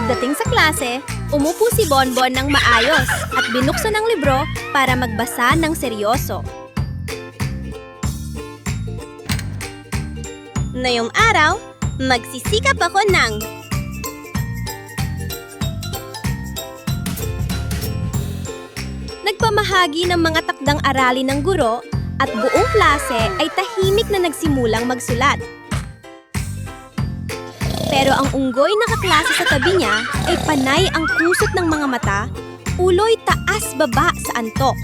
Pagdating sa klase, umupo si Bonbon ng maayos at binuksan ang libro para magbasa ng seryoso. Ngayong araw, magsisikap ako ng nagpamahagi ng mga takdang aralin ng guro at buong klase ay tahimik na nagsimulang magsulat. Pero ang unggoy na kaklase sa tabi niya ay panay ang kusot ng mga mata, ulo'y taas-baba sa antok.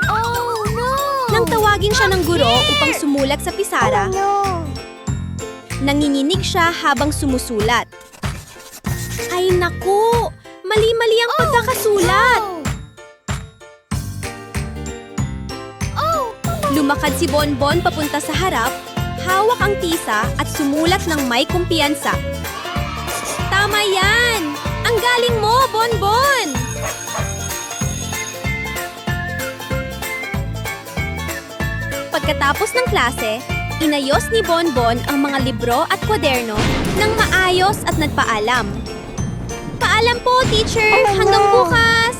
Oh, no! Nang tawagin siya ng guro upang sumulat sa pisara, nanginginig siya habang sumusulat. Ay naku! Mali-mali ang pagkakasulat! Lumakad si Bonbon papunta sa harap, hawak ang tisa at sumulat ng may kumpiyansa. Tama yan! Ang galing mo, Bonbon! Pagkatapos ng klase, inayos ni Bonbon ang mga libro at kwaderno ng maayos at nagpaalam. Paalam po, teacher! Hanggang bukas!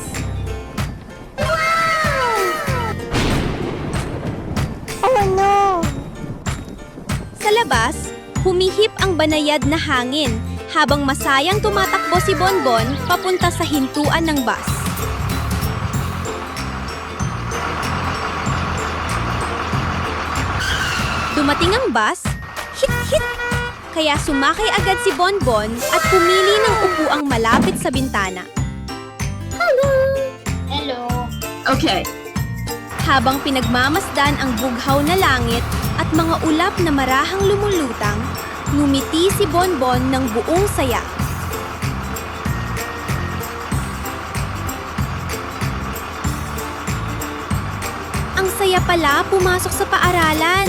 Oh, no! Sa labas, humihip ang banayad na hangin habang masayang tumatakbo si Bonbon papunta sa hintuan ng bus. Dumating ang bus, hit-hit! Kaya sumakay agad si Bonbon at pumili ng upuang malapit sa bintana. Hello! Okay. Habang pinagmamasdan ang bughaw na langit at mga ulap na marahang lumulutang, ngumiti si Bonbon ng buong saya. Ang saya pala pumasok sa paaralan.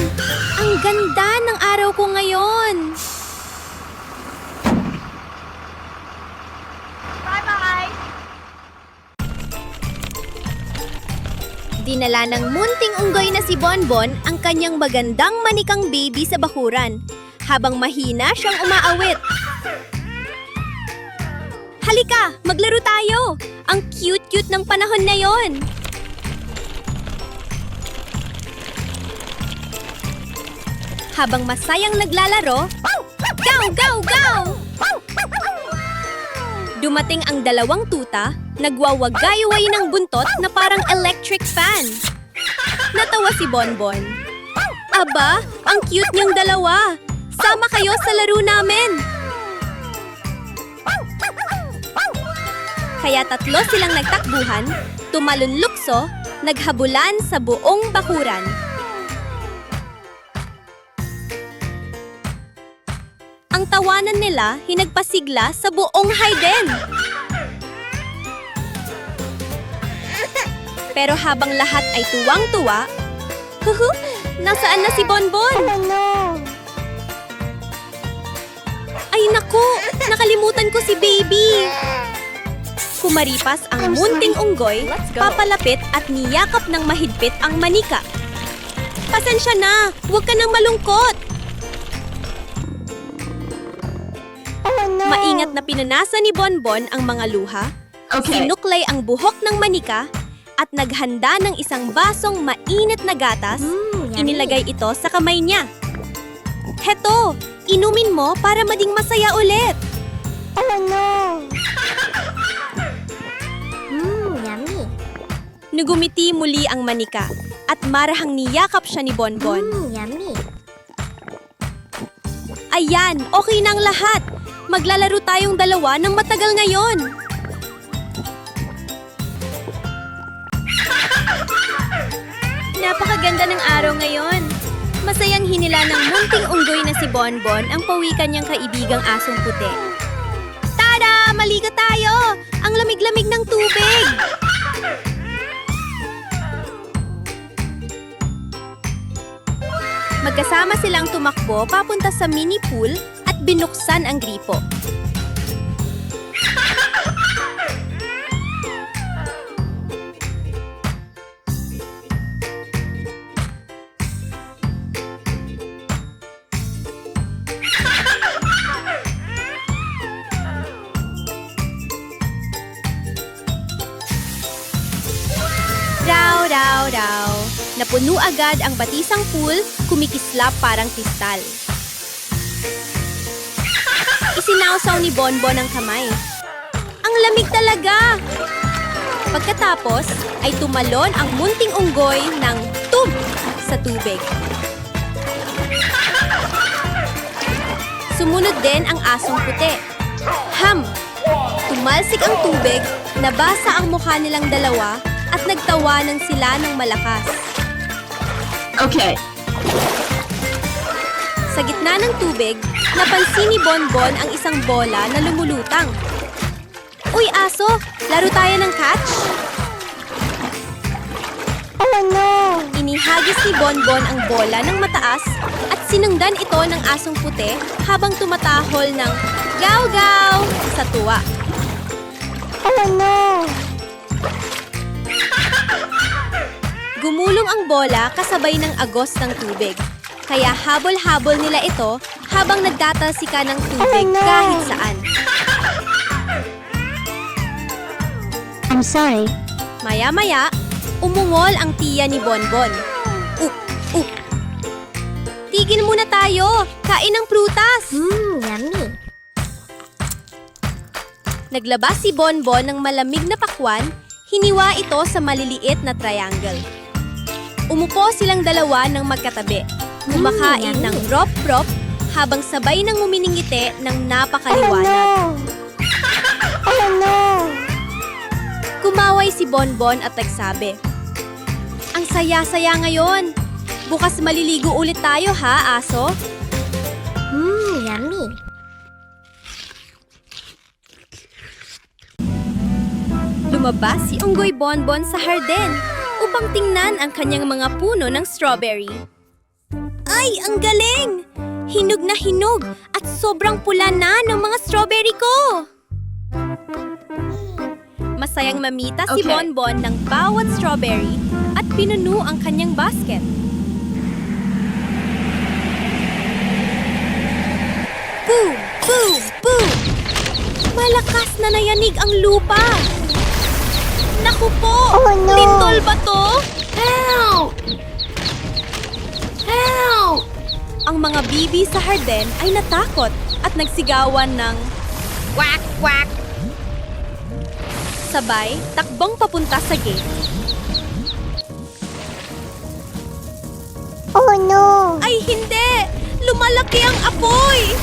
Ang ganda ng araw ko ngayon. Bye-bye! Dinala ng munting unggoy na si Bonbon ang kanyang magandang manikang baby sa bakuran, habang mahina siyang umaawit. Halika, maglaro tayo! Ang cute-cute ng panahon na yon. Habang masayang naglalaro, gaw, gaw, gaw! Dumating ang dalawang tuta, nagwawagay-way ng buntot na parang electric fan. Natawa si Bonbon. Aba, ang cute niyong dalawa. Sama kayo sa laro namin. Kaya tatlo silang nagtakbuhan, tumalunlukso, naghabulan sa buong bakuran. Ang tawanan nila hinagpasigla sa buong Hayden. Pero habang lahat ay tuwang-tuwa, huhu, nasaan na si Bonbon? Oh, no! Ay naku, nakalimutan ko si baby. Kumaripas ang munting unggoy, papalapit at niyakap ng mahigpit ang manika. Pasensya na, huwag ka nang malungkot. Oh, no! Maingat na pinanasa ni Bonbon ang mga luha, Okay. sinuklay ang buhok ng manika, at naghanda ng isang basong mainit na gatas, yummy. inilagay ito sa kamay niya. Heto, inumin mo para maging masaya ulit. Oh, no! Yummy! Nagumiti muli ang manika at marahang niyakap siya ni Bonbon. Yummy! Ayan, okay na ang lahat. Maglalaro tayong dalawa ng matagal ngayon. Napakaganda ng araw ngayon. Masayang hinila ng munting unggoy na si Bonbon ang pawikan niyang kaibigang asong puti. Tada! Maligo tayo! Ang lamig-lamig ng tubig! Magkasama silang tumakbo papunta sa mini pool at binuksan ang gripo. Napuno agad ang batisang pool, kumikislap parang kristal. Isinawsaw ni Bonbon ang kamay. Ang lamig talaga! Pagkatapos ay tumalon ang munting unggoy ng tub sa tubig. Sumunod din ang asong puti. Ham! Tumalsik ang tubig, nabasa ang mukha nilang dalawa at nagtawanan sila ng malakas. Okay. Sa gitna ng tubig, napansin ni Bonbon ang isang bola na lumulutang. Uy, aso! Laro tayo ng catch? Oh no! Inihagis ni Bonbon ang bola ng mataas at sinundan ito ng asong puti habang tumatahol ng gaw-gaw sa tuwa. Oh no! Gumulong ang bola kasabay ng agos ng tubig. Kaya habol-habol nila ito habang nagtatalsika ng tubig Oh, no. kahit saan. I'm sorry. Maya-maya, umungol ang tiya ni Bonbon. Up! Tigil muna tayo! Kain ng prutas! Yummy. Naglabas si Bonbon ng malamig na pakwan, hiniwa ito sa maliliit na triangle. Umupo silang dalawa ng magkatabi, kumakain yummy. ng rop-rop habang sabay nang uminingiti ng Oh napakaliwanag. no! Oh no! Kumaway si Bonbon at nagsabi, "Ang saya-saya ngayon! Bukas maliligo ulit tayo ha, aso?" Yummy. Lumabas si Unggoy Bonbon sa harden upang tingnan ang kanyang mga puno ng strawberry. Ay, ang galing! Hinog na hinog at sobrang pula na ng mga strawberry ko! Masayang mamita si Okay. Bonbon ng bawat strawberry at pinuno ang kanyang basket. Boom! Boom! Boom! Malakas na nayanig ang lupa! Naku po! Oh, no. Lindol ba to? Help! Help! Ang mga bibi sa harden ay natakot at nagsigawan ng quack quack. Sabay, takbong papunta sa gate. Oh no! Ay hindi! Lumalaki ang apoy!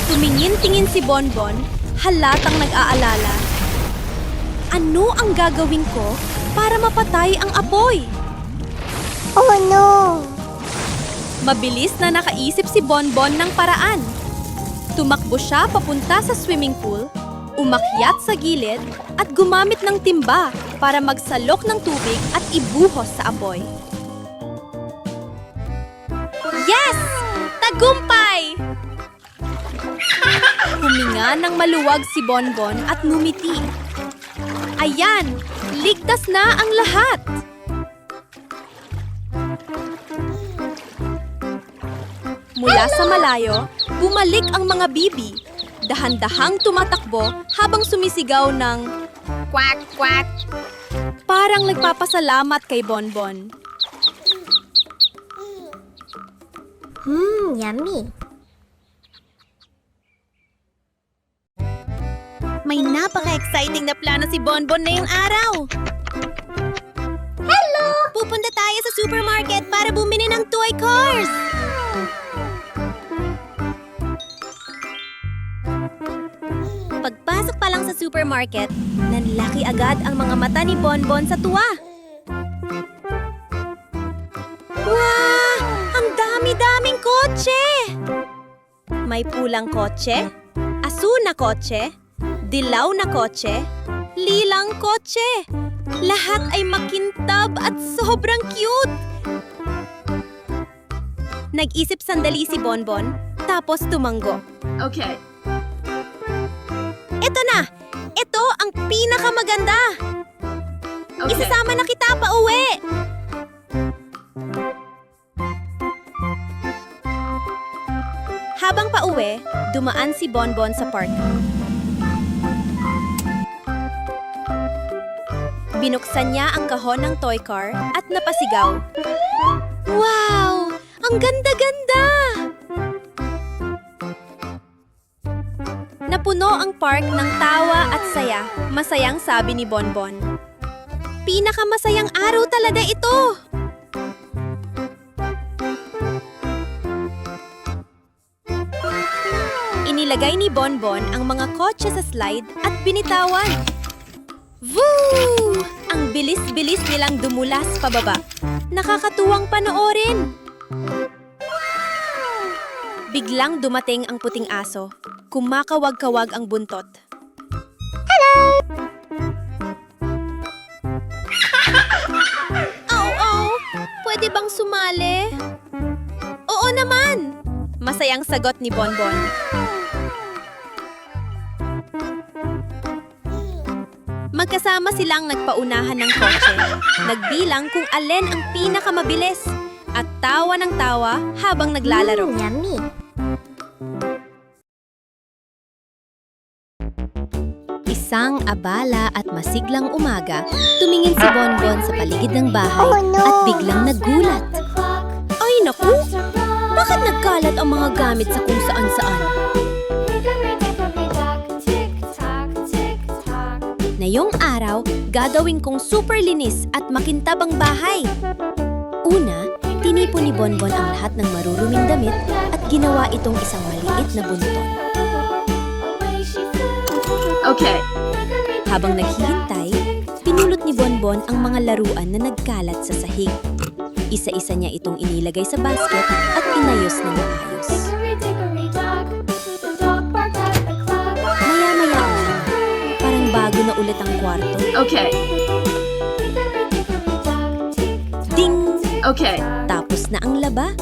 Tumingin-tingin si Bonbon, halatang nag-aalala. Ano ang gagawin ko para mapatay ang apoy? Oh no! Mabilis na nakaisip si Bonbon ng paraan. Tumakbo siya papunta sa swimming pool, umakyat sa gilid, at gumamit ng timba para magsalok ng tubig at ibuhos sa apoy. Yes! Tagumpay! Huminga ng maluwag si Bonbon at ngumiti. Ayan! Ligtas na ang lahat! Mula sa malayo, bumalik ang mga bibi. Dahan-dahang tumatakbo habang sumisigaw ng quack quack. Parang nagpapasalamat kay Bonbon. Yummy. May napaka-exciting na plano si Bonbon ngayong araw. Hello! Pupunta tayo sa supermarket para bumili ng toy cars. Pagpasok pa lang sa supermarket, nanlaki agad ang mga mata ni Bonbon sa tuwa. Wow! Ang dami-daming kotse! May pulang kotse, asul na kotse, dilaw na kotse, lilang kotse. Lahat ay makintab at sobrang cute! Nag-isip sandali si Bonbon, tapos tumanggo. Okay. Ito na! Ito ang pinakamaganda! Okay. Isasama na kita pa uwi! Habang pauwi, dumaan si Bonbon sa park. Binuksan niya ang kahon ng toy car at napasigaw. Wow! Ang ganda-ganda! Napuno ang park ng tawa at saya. Masayang sabi ni Bonbon. Pinakamasayang araw talaga ito! Inilagay ni Bonbon ang mga kotse sa slide at binitawan. Woo! Ang bilis-bilis nilang dumulas pababa. Nakakatuwang panoorin. Biglang dumating ang puting aso. Kumakawag-kawag ang buntot. Au! Pwede bang sumali? Oo naman! Masayang sagot ni Bonbon. Magkasama silang nagpaunahan ng kotse, nagbilang kung alin ang pinakamabilis, at tawa ng tawa habang naglalaro. Yummy. Isang abala at masiglang umaga, tumingin si Bonbon sa paligid ng bahay Oh, no! at biglang nagulat. Ay naku! Bakit nagkalat ang mga gamit sa kung saan-saan? Ngayong araw, gagawin kong super linis at makintab ang bahay. Una, tinipon ni Bonbon ang lahat ng maruruming damit at ginawa itong isang maliit na buntot. Okay. Habang naghihintay, pinulot ni Bonbon ang mga laruan na nagkalat sa sahig. Isa-isa niya itong inilagay sa basket at inayos na maayos. Maya-maya parang bago na ulit ang kwarto. Okay. Ding! Okay. Tapos na ang laba.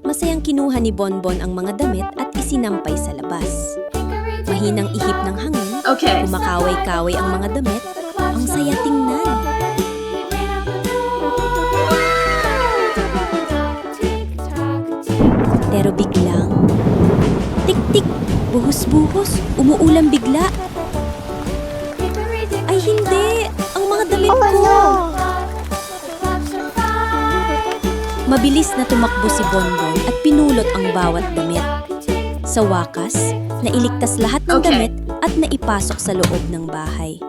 Masayang kinuha ni Bonbon ang mga damit at isinampay sa labas. Mahinang ihip ng hangin, Okay. kumakaway-kaway ang mga damit. Ang saya tingnan. Pero biglang, tik-tik, buhos-buhos, umuulan bigla. Ay hindi! Ang mga damit Oh, ko! no! Mabilis na tumakbo si Bonbon at pinulot ang bawat damit. Sa wakas, nailigtas lahat ng Okay. damit at naipasok sa loob ng bahay.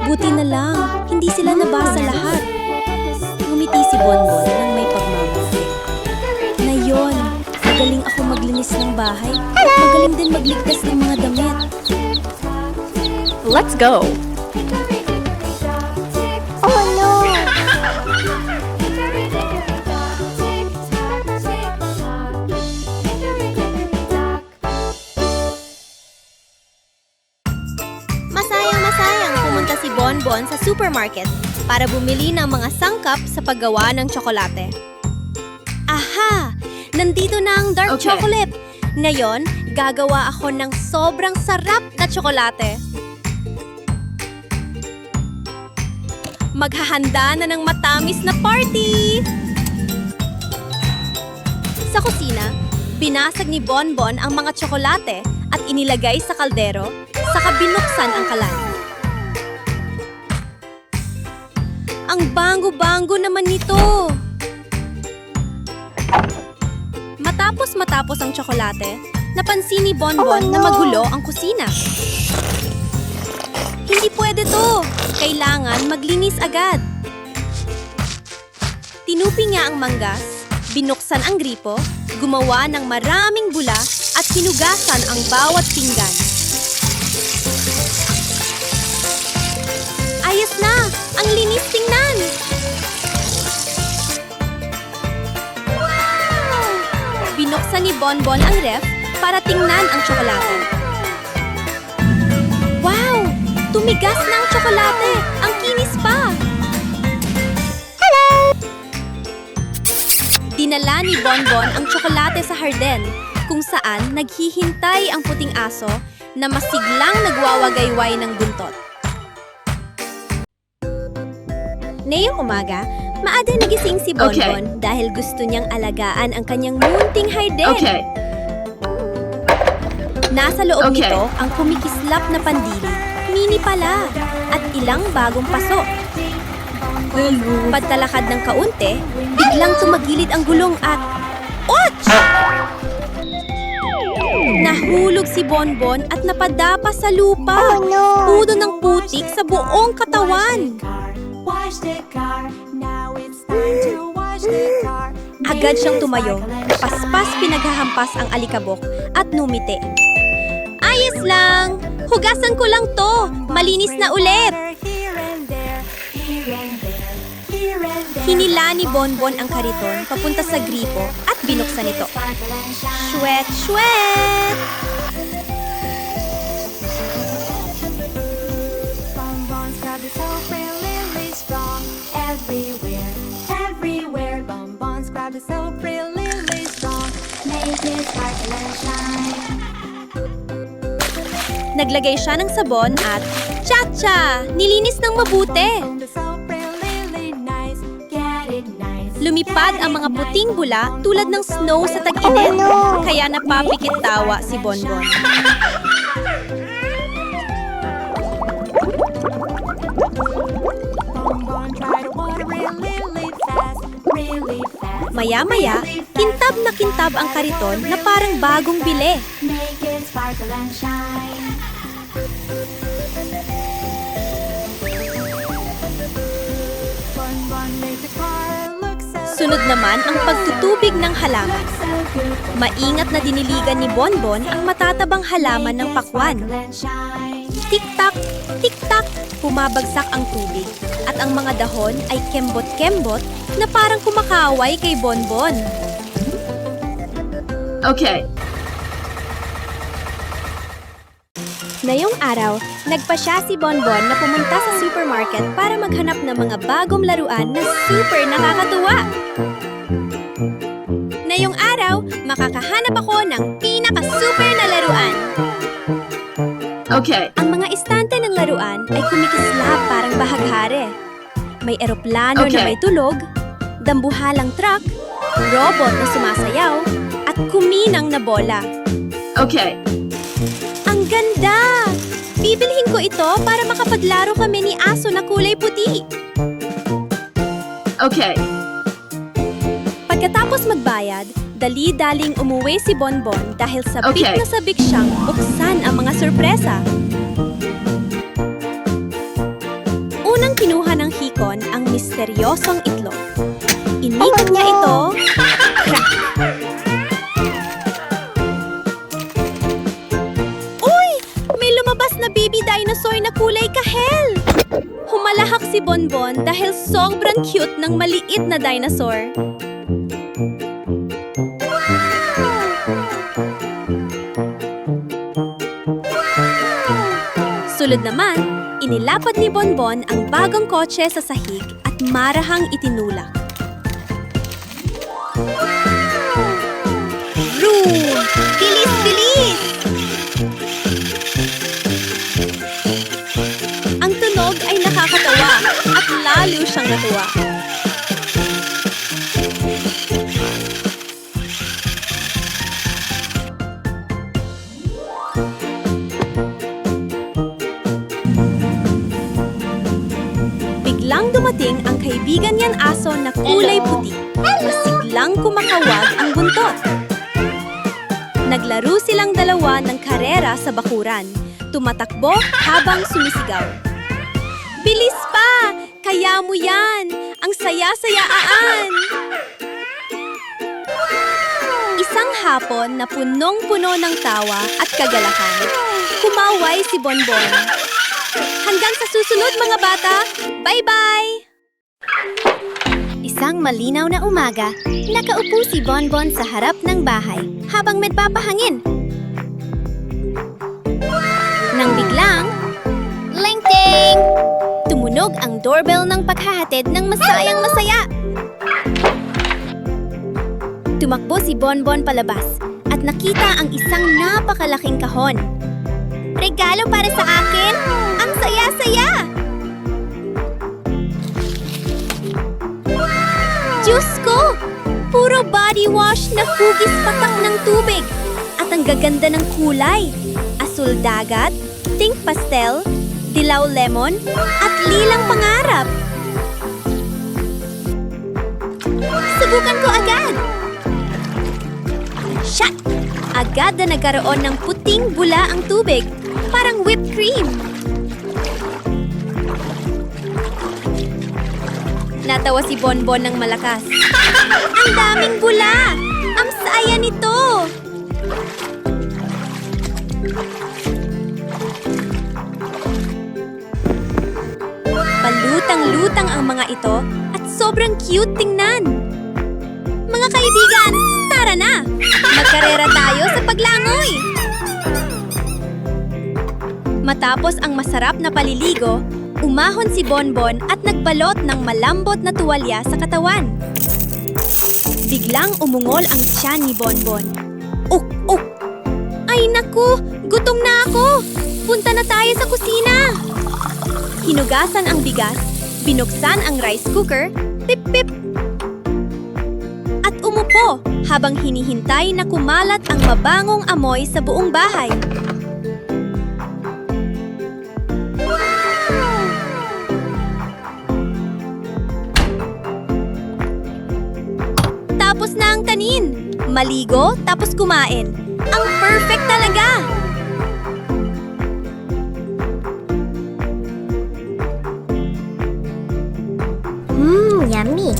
Buti na lang, hindi sila nabasa lahat. Ngumiti si Bonbon nang may pagmamalaki. Ngayon, magaling ako maglinis ng bahay at magaling din magligtas ng mga damit. Let's go! Oh, no! Masayang-masayang pumunta si Bonbon sa supermarket para bumili ng mga sangkap sa paggawa ng tsokolate. Aha! Nandito na ang dark Okay. chocolate! Ngayon, gagawa ako ng sobrang sarap na tsokolate. Maghahanda na ng matamis na party! Sa kusina, binasag ni Bonbon ang mga tsokolate at inilagay sa kaldero, saka binuksan ang kalan. Ang bango-bango naman nito! Matapos ang tsokolate, napansin ni Bonbon Oh, na no! magulo ang kusina. Hindi pwede to! Kailangan maglinis agad. Tinupi niya ang manggas, binuksan ang gripo, gumawa ng maraming bula at hinugasan ang bawat pinggan. Ayos na! Ang linis tingnan! Binuksan ni Bonbon ang ref para tingnan ang tsokolate. Wow! Tumigas na ang tsokolate! Ang kinis pa! Dinala ni Bonbon ang tsokolate sa harden, kung saan naghihintay ang puting aso na masiglang nagwawagayway ng buntot. Ngayong umaga, Maada nagising si Bonbon dahil gusto niyang alagaan ang kanyang munting Hayden. Okay. Nasa loob Okay. nito ang kumikislap na pandili, mini pala, at ilang bagong paso. Pagtalakad ng kaunti, biglang tumagilid ang gulong at... Och! Nahulog si Bonbon at napadapa sa lupa. Oh no! Pudo ng putik sa buong katawan. Agad siyang tumayo, paspas pinaghahampas ang alikabok at numiti. Ayos lang! Hugasan ko lang to! Malinis na ulit! Hinila ni Bonbon ang kariton papunta sa gripo at binuksan ito. Shwet, shwet! Bonbons got the soap really strong. Everywhere, everywhere. Bonbons grab the soap really strong. Make it sparkle and shine. Naglagay siya ng sabon at cha-cha! Nilinis ng mabuti! The soap really nice. Get it nice. Lumipad ang mga puting bula tulad ng snow sa tag-init. Oh, no. Kaya napapikit tawa si Bonbon. Bonbon try to water really fast. Really fast. Maya-maya, kintab na kintab ang kariton na parang bagong bili. Make it sparkle and shine. Bonbon make the car look so Sunod naman ang pagtutubig ng halaman. so good. Maingat na diniligan ni Bonbon ang matatabang halaman ng pakwan. Sparkle and shine. Tik-tak, tik-tak, bumabagsak ang tubig. At ang mga dahon ay kembot-kembot na parang kumakaway kay Bonbon. Okay. Ngayong araw, nagpasya si Bonbon na pumunta sa supermarket para maghanap ng mga bagong laruan na super nakakatuwa. Ngayong araw, makakahanap ako ng pinaka-super na laruan. Okay. Ang mga estante ng laruan ay kumikislap parang bahaghari. May eroplano na Okay. may tulog, dambuhalang truck, robot na sumasayaw, at kuminang na bola. Okay. Ang ganda! Bibilhin ko ito para makapaglaro kami ni aso na kulay puti. Okay. Pagkatapos magbayad, dali-daling umuwi si Bonbon dahil sabik Okay. na sabik siyang buksan ang mga sorpresa. Unang kinuha ng hikon ang misteryosong itlog. Inikot niya ito. Crack! Uy! May lumabas na baby dinosaur na kulay kahel! Humalahak si Bonbon dahil sobrang cute ng maliit na dinosaur. Sulod naman, inilapad ni Bonbon ang bagong kotse sa sahig at marahang itinulak. Vroom! Bilis, bilis! Ang tunog ay nakakatawa at lalo siyang natuwa. Biglang dumating ang kaibigan niyang aso na kulay puti. Masiglang kumakawag ang buntot. Naglaro silang dalawa ng karera sa bakuran. Tumatakbo habang sumisigaw. Bilis pa! Kaya mo yan! Ang saya-sayaan! Isang hapon na punong-puno ng tawa at kagalakan. Kumaway si Bonbon. Hanggang sa susunod mga bata, bye-bye! Isang malinaw na umaga, nakaupo si Bonbon sa harap ng bahay habang nagpapahangin. Nang biglang, leng-ting! Tumunog ang doorbell ng paghahatid ng masayang masaya. Tumakbo si Bonbon palabas at nakita ang isang napakalaking kahon. Regalo para sa akin? Ang saya-saya! Diyos ko! Puro body wash na hugis patak ng tubig. At ang gaganda ng kulay. Asul dagat, pink pastel, dilaw lemon, at lilang pangarap. Subukan ko agad! Shot! Agad na nagkaroon ng puting bula ang tubig. Parang whipped cream. Natawa si Bonbon ng malakas. Ang daming bula! Ang saya nito! Palutang-lutang ang mga ito at sobrang cute tingnan. Mga kaibigan, tara na! Magkarera tayo sa paglangoy! Matapos ang masarap na paliligo, umahon si Bonbon at nagbalot ng malambot na tuwalya sa katawan. Biglang umungol ang tiyan ni Bonbon. Uk! Ay naku! Gutom na ako! Punta na tayo sa kusina! Hinugasan ang bigas, binuksan ang rice cooker, pip-pip! At umupo habang hinihintay na kumalat ang mabangong amoy sa buong bahay. Tapos na ang kanin. Maligo, tapos kumain. Ang perfect talaga! Yummy.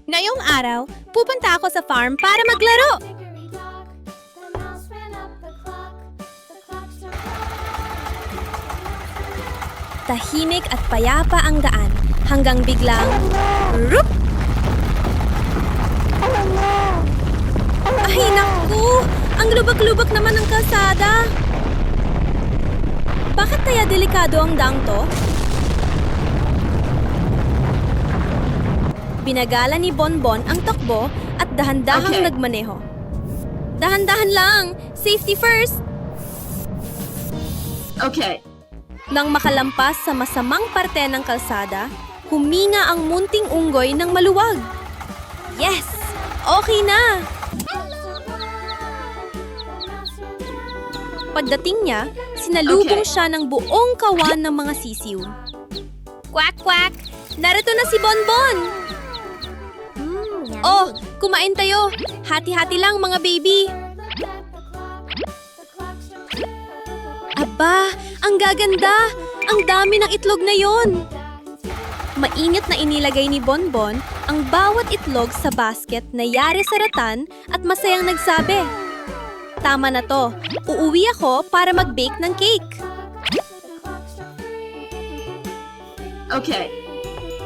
Ngayong araw, pupunta ako sa farm para maglaro. Hickory dock, the mouse ran up the clock. The clock struck Tahimik at payapa ang daan hanggang biglang rup! Ay naku! Ang lubak-lubak naman ng kalsada! Bakit kaya delikado ang dang to? Binagala ni Bonbon ang takbo at dahan-dahang Okay. nagmaneho. Dahan-dahan lang! Safety first! Okay. Nang makalampas sa masamang parte ng kalsada, huminga ang munting unggoy ng maluwag. Yes! Okay na! Pagdating niya, sinalubong Okay. siya ng buong kawan ng mga sisiw. Quack, quack! Narito na si Bonbon! Yummy. Oh, kumain tayo! Hati-hati lang mga baby! Aba, ang gaganda! Ang dami ng itlog na yon! Mainit na inilagay ni Bonbon ang bawat itlog sa basket na yari sa ratan at masayang nagsabi, "Tama na to, uuwi ako para mag-bake ng cake." Okay.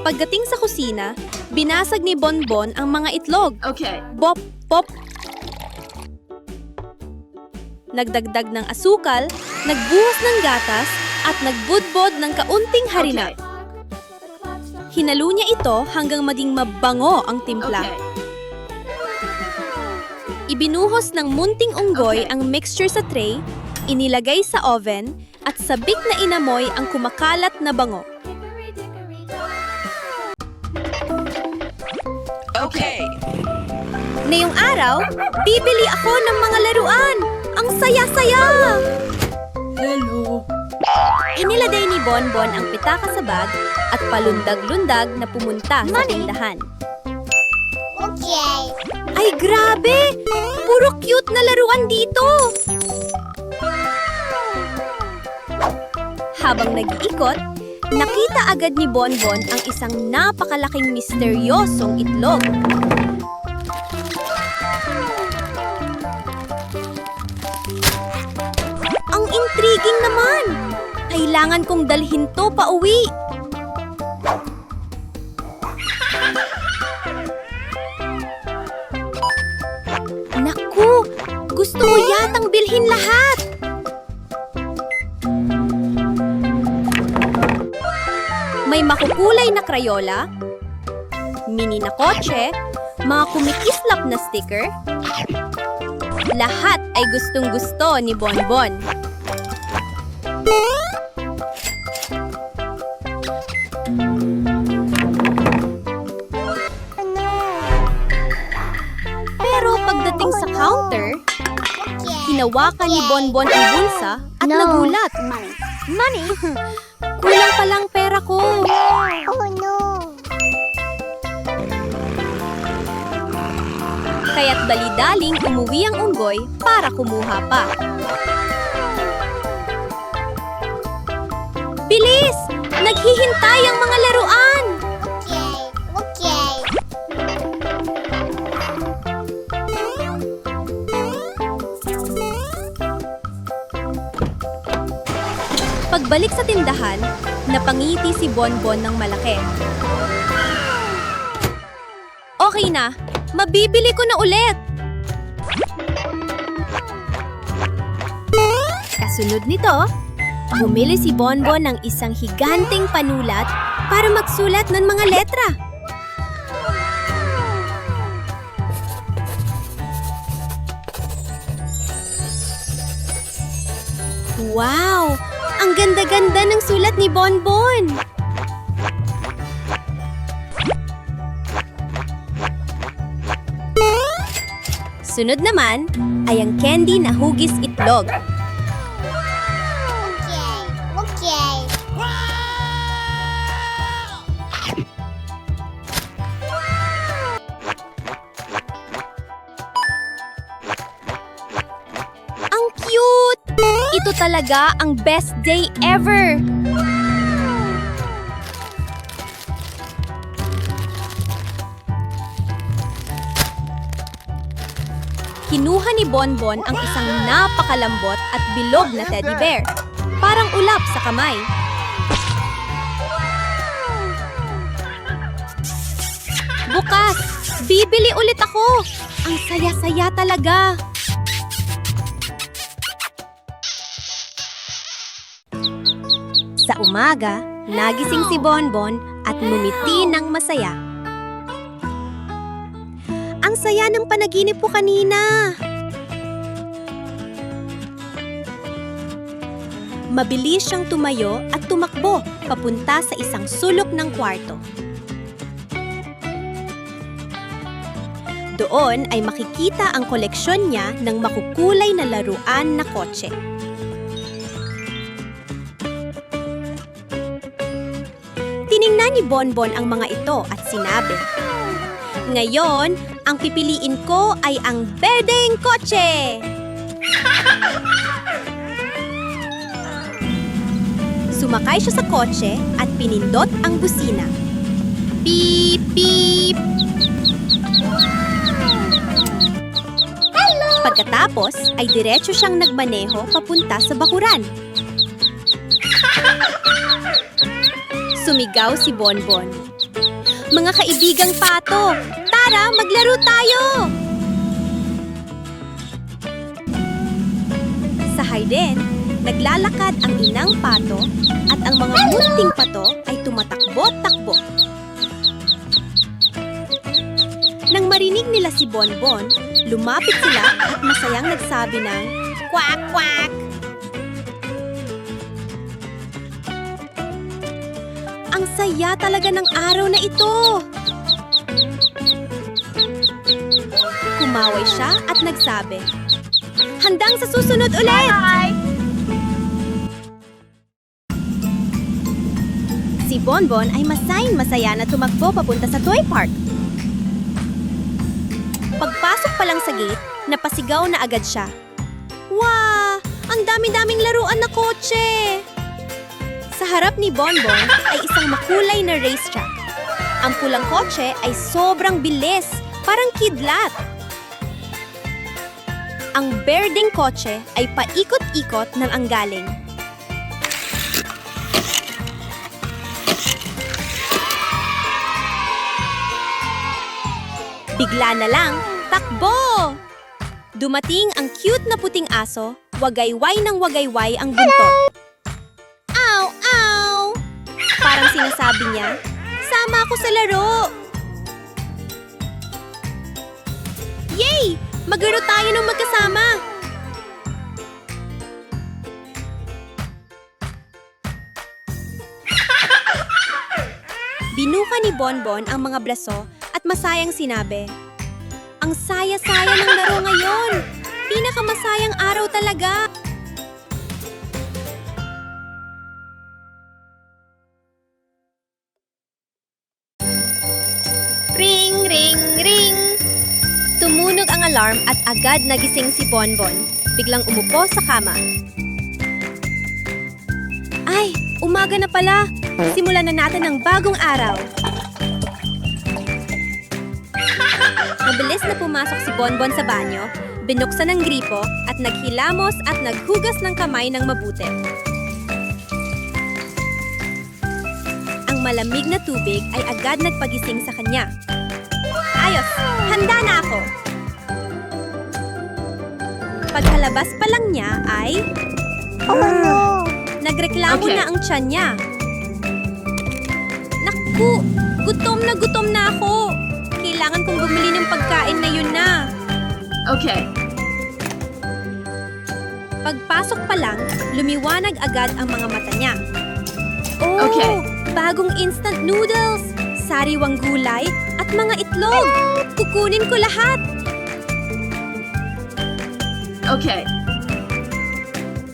Pagdating sa kusina, binasag ni Bonbon ang mga itlog. Okay. Bop, pop. Nagdagdag ng asukal, nagbuhos ng gatas, at nagbudbod ng kaunting harina. Okay. Hinalo niya ito hanggang maging mabango ang timpla. Okay. Ibinuhos ng munting unggoy Okay. ang mixture sa tray, inilagay sa oven, at sabik na inamoy ang kumakalat na bango. Okay. Ngayong araw, bibili ako ng mga laruan! Ang saya-saya! Hello. Inilagay ni Bonbon ang pitaka sa bag at palundag-lundag na pumunta sa tindahan. Okay. Ay, grabe! Puro cute na laruan dito! Habang nag-iikot, nakita agad ni Bonbon ang isang napakalaking misteryosong itlog. Ang intriguing naman! Kailangan kong dalhin to pa uwi. Naku! Gusto ko yatang bilhin lahat! May makukulay na krayola, mini na kotse, mga kumikislap na sticker, Lahat ay gustong-gusto ni Bonbon. Pero pagdating sa counter, hinawakan ni Bonbon ang bulsa at nagulat. Money. Money? Kulang palang pera ko. Oh no. Kaya't dali-daling umuwi ang unggoy para kumuha pa. Bilis! Naghihintay ang mga laruan! Okay. Pagbalik sa tindahan, napangiti si Bonbon ng malaki. Okay na, mabibili ko na ulit! Kasunod nito, bumili si Bonbon ng isang higanting panulat para magsulat ng mga letra. Wow! Ang ganda-ganda ng sulat ni Bonbon! Sunod naman ay ang candy na hugis itlog. Okay. Ang cute! Ito talaga ang best day ever! Kinuha ni Bonbon ang isang napakalambot at bilog na teddy bear. Parang ulap sa kamay. Bukas! Bibili ulit ako! Ang saya-saya talaga! Sa umaga, nagising si Bonbon at ngumiti ng masaya. Ang saya ng panaginip ko kanina. Mabilis siyang tumayo at tumakbo papunta sa isang sulok ng kwarto. Doon ay makikita ang koleksyon niya ng makukulay na laruan na kotse. Tiningnan ni Bonbon ang mga ito at sinabi, "Ngayon, ang pipiliin ko ay ang berdeng kotse!" Sumakay siya sa kotse at pinindot ang busina. Beep, beep! Pagkatapos ay diretso siyang nagmaneho papunta sa bakuran. Sumigaw si Bonbon. "Mga kaibigang pato, tara maglaro tayo!" Sa hardin, naglalakad ang inang pato at ang mga munting pato ay tumatakbo-takbo. Nang marinig nila si Bonbon, lumapit sila at masayang nagsabi ng "Kwak, kwak!" Ang saya talaga ng araw na ito! Kumaway siya at nagsabi, "Handang sa susunod ulit!" Si Bonbon ay masaya na tumakbo papunta sa toy park. Pagpasok pa lang sa gate, napasigaw na agad siya. "Wow! Ang dami-daming laruan na kotse!" Sa harap ni Bonbon ay isang makulay na racetrack. Ang pulang kotse ay sobrang bilis, parang kidlat. Ang berdeng kotse ay paikot-ikot ng anggaling. Bigla na lang, takbo! Dumating ang cute na puting aso, wagayway ng wagayway ang buntot. "Ow! Ow!" Parang sinasabi niya, "Sama ako sa laro!" Yay! Maglaro tayo ng magkasama! Binuka ni Bonbon ang mga braso at masayang sinabi, "Ang saya-saya ng laro ngayon! Pinakamasayang araw talaga!" Ring, ring, ring! Tumunog ang alarm at agad nagising si Bonbon. Biglang umupo sa kama. Ay, umaga na pala! Simulan na natin ang bagong araw. Mabilis na pumasok si Bonbon sa banyo, binuksan ang gripo at naghilamos at naghugas ng kamay ng mabuti. Ang malamig na tubig ay agad nagpagising sa kanya. Ayos! Handa na ako! Pagkalabas pa lang niya ay Oh no! nagreklamo Okay. na ang tiyan niya. Naku! Gutom na ako! Kailangan kong bumili ng pagkain na yun na. Okay. Pagpasok pa lang, lumiwanag agad ang mga mata niya. Oh! Okay. Bagong instant noodles! Sariwang gulay at mga itlog! Kukunin ko lahat! Okay.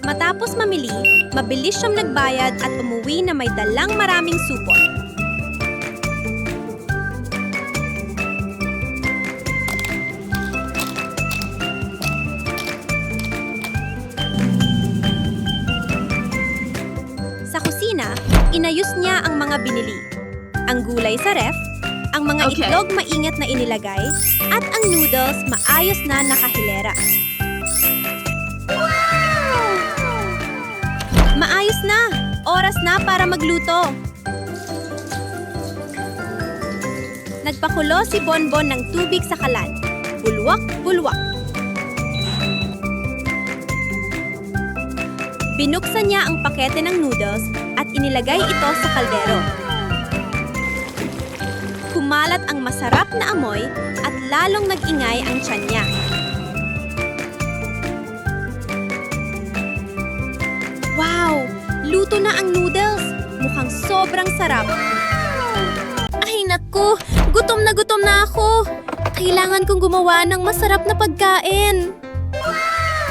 Matapos mamili, mabilis siyang nagbayad at umuwi na may dalang maraming supot. Sa kusina, inayos niya ang mga binili. Ang gulay sa ref, ang mga Okay. itlog maingat na inilagay, at ang noodles maayos na nakahilera. Maayos na! Oras na para magluto! Nagpakulo si Bonbon ng tubig sa kalan. Bulwak, bulwak. Binuksan niya ang pakete ng noodles at inilagay ito sa kaldero. Kumalat ang masarap na amoy at lalong nag-ingay ang tiyan niya. Wow! Luto na ang noodles! Mukhang sobrang sarap. Ay naku! Gutom na ako! Kailangan kong gumawa ng masarap na pagkain.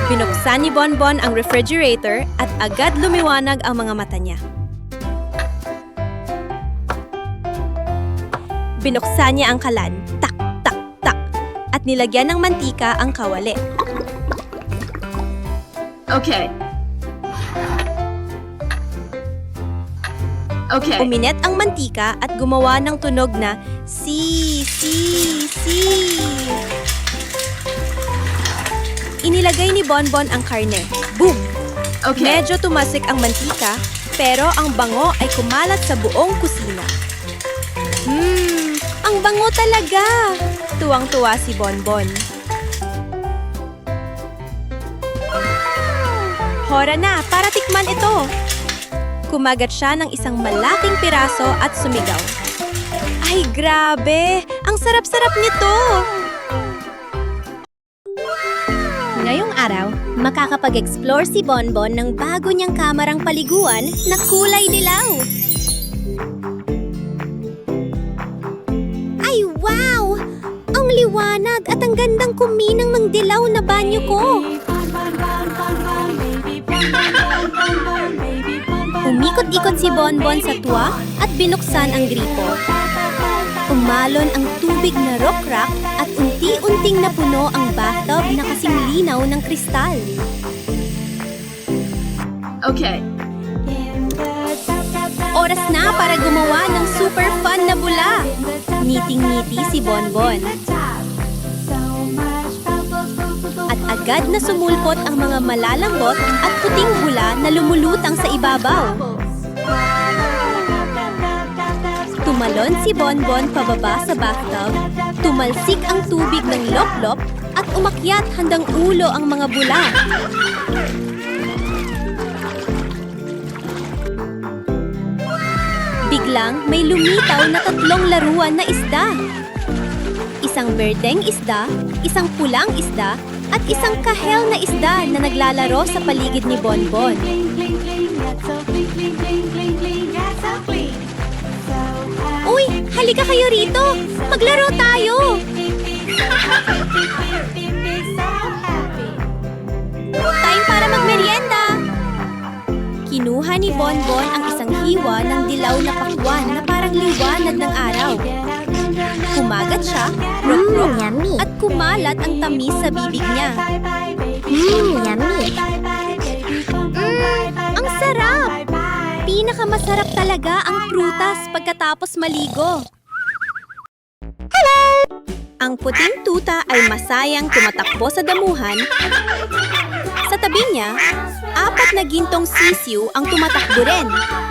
Binuksan ni Bonbon ang refrigerator at agad lumiwanag ang mga mata niya. Binuksan niya ang kalan, tak, tak, tak, at nilagyan ng mantika ang kawali. Okay. Okay. Uminit ang mantika at gumawa ng tunog na si. Inilagay ni Bonbon ang karne. Boom! Okay. Medyo tumasik ang mantika, pero ang bango ay kumalat sa buong kusina. Ang bango talaga! Tuwang-tuwa si Bonbon. Hora na para tikman ito! Kumagat siya ng isang malaking piraso at sumigaw. Ay, grabe! Ang sarap-sarap nito! Ngayong araw, makakapag-explore si Bonbon ng bago niyang kamarang paliguan na kulay dilaw. Ay, wow! Ang liwanag at ang gandang kuminang ng dilaw na banyo ko. Umikot-ikot si Bonbon sa tuwa at binuksan ang gripo. Umalon ang tubig na rock-rock at unti-unting napuno ang bathtub na kasing linaw ng kristal. Okay. Oras na para gumawa ng super fun na bula. Ngiting-ngiti si Bonbon. At agad na sumulpot ang mga malalambot at puting bula na lumulutang sa ibabaw. Tumalon si Bonbon pababa sa bathtub, tumalsik ang tubig ng lop-lop at umakyat hanggang ulo ang mga bula. Biglang may lumitaw na tatlong laruan na isda. isang berdeng isda, isang pulang isda, at isang kahel na isda na naglalaro sa paligid ni Bonbon. Bling, bling, bling, that's so bling, bling, bling, bling, bling, that's so clean. So happy. Uy, halika kayo rito! Maglaro tayo! So happy. Time para magmerienda! Kinuha ni Bonbon ang isang hiwa ng dilaw na pakwan na parang liwanag ng araw. Kumagat siya, rok-rok, yummy. at kumalat ang tamis sa bibig niya. Yummy. Ang sarap! Pinakamasarap talaga ang prutas pagkatapos maligo. Ang puting tuta ay masayang tumatakbo sa damuhan. Sa tabi niya, 4 na gintong sisiw ang tumatakbo rin.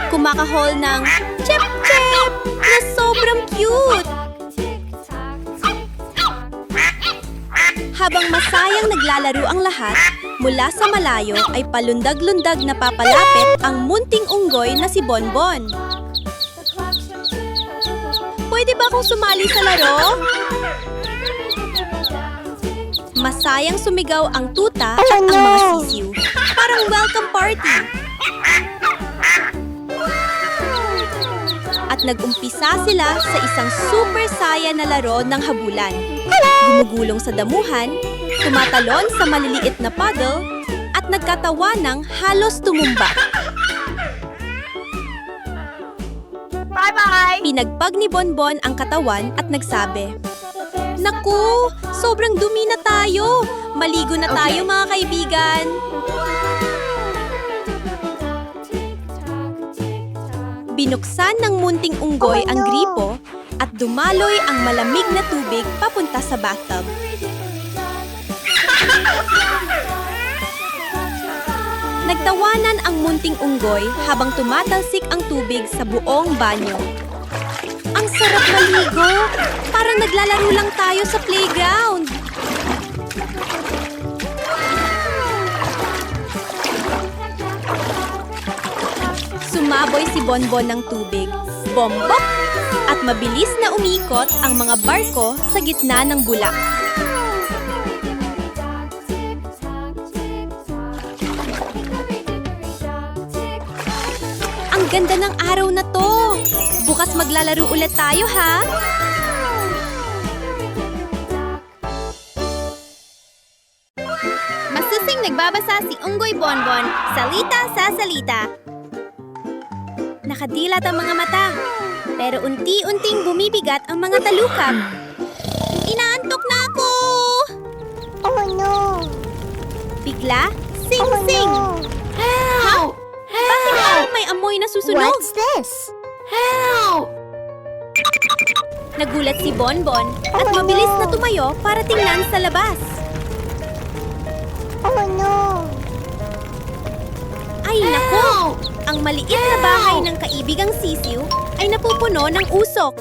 Kumakahol ng chep-chep na sobrang cute. Habang masayang naglalaro ang lahat, mula sa malayo ay palundag-lundag na papalapit ang munting unggoy na si Bonbon. Pwede ba akong sumali sa laro? Masayang sumigaw ang tuta at ang mga sisiw. Parang welcome party. At nag-umpisa sila sa isang super saya na laro ng habulan. Gumugulong sa damuhan, tumatalon sa maliliit na puddle, at nagkatawa ng halos tumumba. Bye-bye! Pinagpag ni Bonbon ang katawan at nagsabi, "Naku, sobrang dumi na tayo. Maligo na tayo, Okay. mga kaibigan." Binuksan ng munting unggoy Oh, ang no. gripo at dumaloy ang malamig na tubig papunta sa bathtub. Nagtawanan ang munting unggoy habang tumatalsik ang tubig sa buong banyo. Ang sarap maligo! Parang naglalaro lang tayo sa playground! Sumaboy si Bonbon ng tubig, bombok! At mabilis na umikot ang mga barko sa gitna ng bulak. Ang ganda ng araw na to! Bukas maglalaro ulit tayo, ha? Masusing nagbabasa si Unggoy Bonbon, salita sa salita. Nakadilat ang mga mata, pero unti-unting bumibigat ang mga talukap. Inaantok na ako! Oh no! Bigla, Oh sing-sing! no! Help! Bakit parang may amoy na susunog? What's this? Help! Nagulat si Bonbon at Oh, mabilis no. na tumayo para tingnan sa labas. Oh no! Ay nako! Ang maliit na bahay ng kaibigang sisiw ay napupuno ng usok.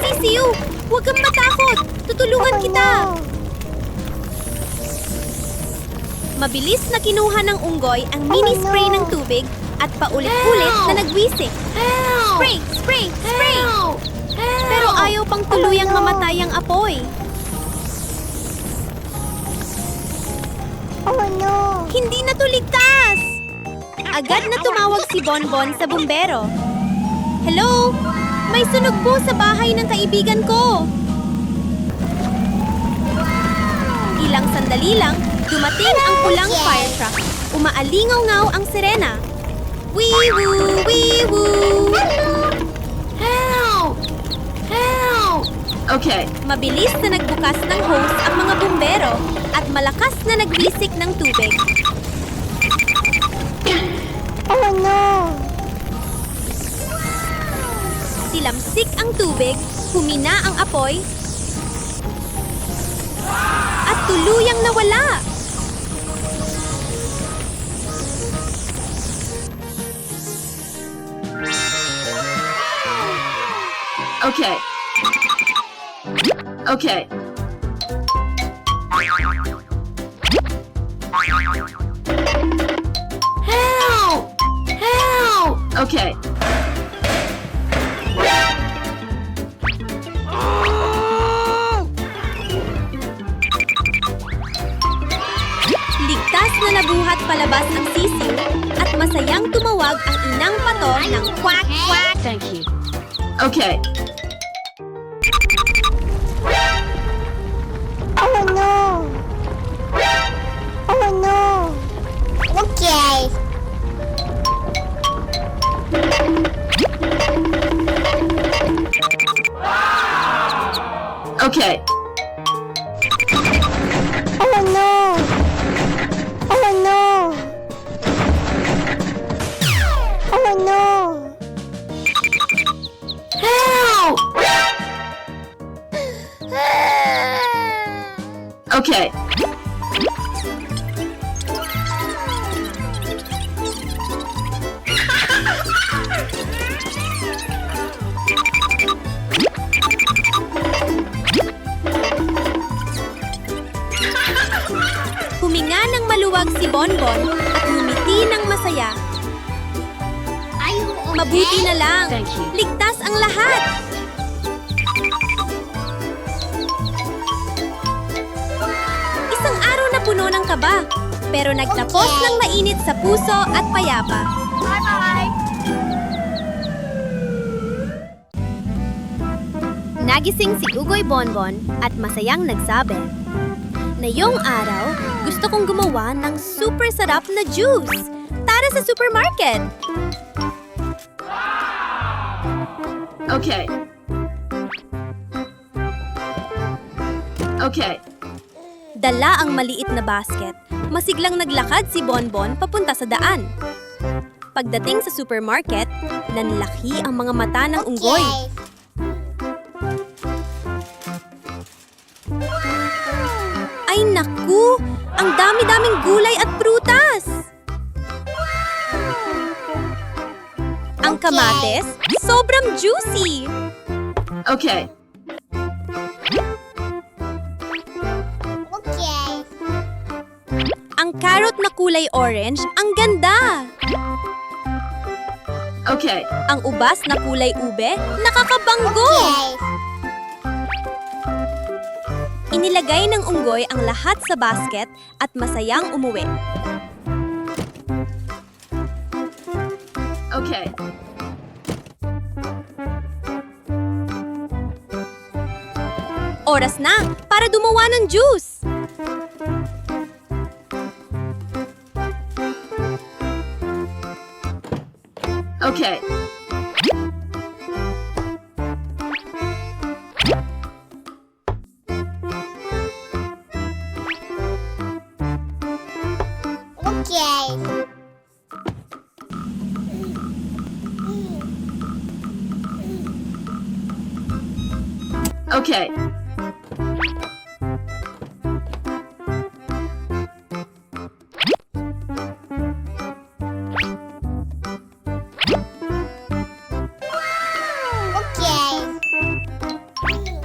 Sisiw! Huwag kang matakot! Tutulungan Oh, kita! no. Mabilis na kinuha ng unggoy ang mini no. spray ng tubig at paulit-ulit na nagwisik. Help! Spray! Spray! Spray! Help! Help! Pero ayaw pang tuluyang no. mamatay ang apoy. Oh no! Hindi na to ligtas! Agad na tumawag si Bonbon sa bumbero. Hello? May sunog po sa bahay ng kaibigan ko. Ilang sandali lang, dumating ang pulang fire truck. Umaalingaw-ngaw ang sirena. Wee-woo! Wee-woo! Help! Help! Okay. Mabilis na nagbukas ng hose ang mga bumbero at malakas na nagwisik ng tubig. Oh no! Silamsik ang tubig, humina ang apoy, at tuluyang nawala. Okay. Okay. Help! Help! Okay. na nabuhat palabas ang sisiw at masayang tumawag ang inang pato ng quack quack. Thank you. Okay. Oh no! Oh no! Okay. Okay. Oh no! Oh no! Oh no! Help! Okay. Huminga ng maluwag si Bonbon at ngumiti ng masaya. Mabuti na lang. Thank you. Ligtas ang lahat. Isang araw na puno ng kaba, pero nagtapos ng mainit sa puso at payapa. Nagising si Ugoy Bonbon at masayang nagsabi, "Ngayong araw, gusto kong gumawa ng super sarap na juice. Tara sa supermarket." Okay. Okay. Dala ang maliit na basket. Masiglang naglakad si Bonbon papunta sa daan. Pagdating sa supermarket, nanlaki ang mga mata ng unggoy. Ay naku! Ang dami-daming gulay at prutas! Ang kamates, sobrang juicy! Okay. Okay. Ang carrot na kulay orange, ang ganda! Okay. Ang ubas na kulay ube, nakakabanggo! Okay. Inilagay ng unggoy ang lahat sa basket at masayang umuwi. Okay. Oras na para dumawa ng juice! Okay. Okay. Okay. Okay.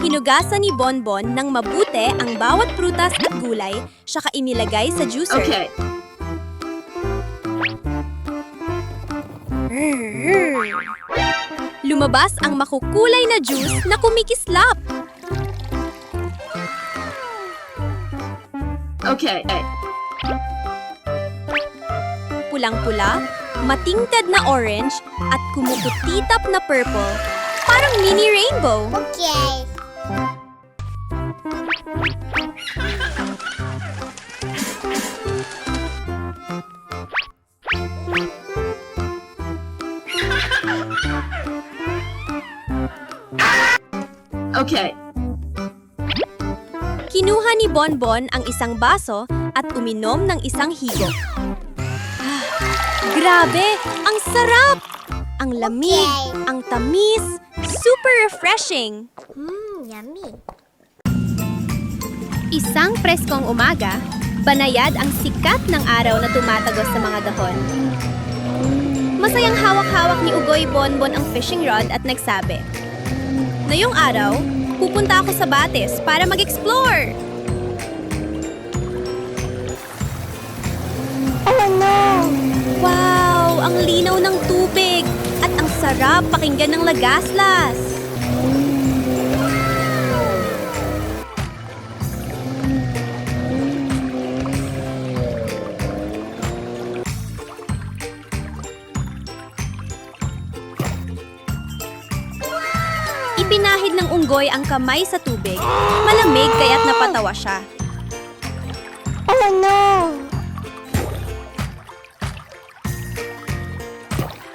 Hinugasan ni Bonbon ng mabuti ang bawat prutas at gulay, saka inilagay sa juicer. Okay. Lumabas ang makukulay na juice na kumikislap. Okay. Pulang-pula, matingkad na orange, at kumukutitap na purple. Parang mini rainbow. Okay. Okay. Kinuha ni Bonbon ang isang baso at uminom ng isang higop. Ah, grabe! Ang sarap! Ang lamig, Okay. ang tamis, super refreshing! Yummy. Isang preskong umaga, banayad ang sikat ng araw na tumatagos sa mga dahon. Masayang hawak-hawak ni Ugoy Bonbon ang fishing rod at nagsabi, "Ngayong araw, pupunta ako sa Batis para mag-explore." Oh no! Wow! Ang linaw ng tubig at ang sarap pakinggan ng lagaslas. ng unggoy ang kamay sa tubig. Malamig kaya't napatawa siya. Oh no!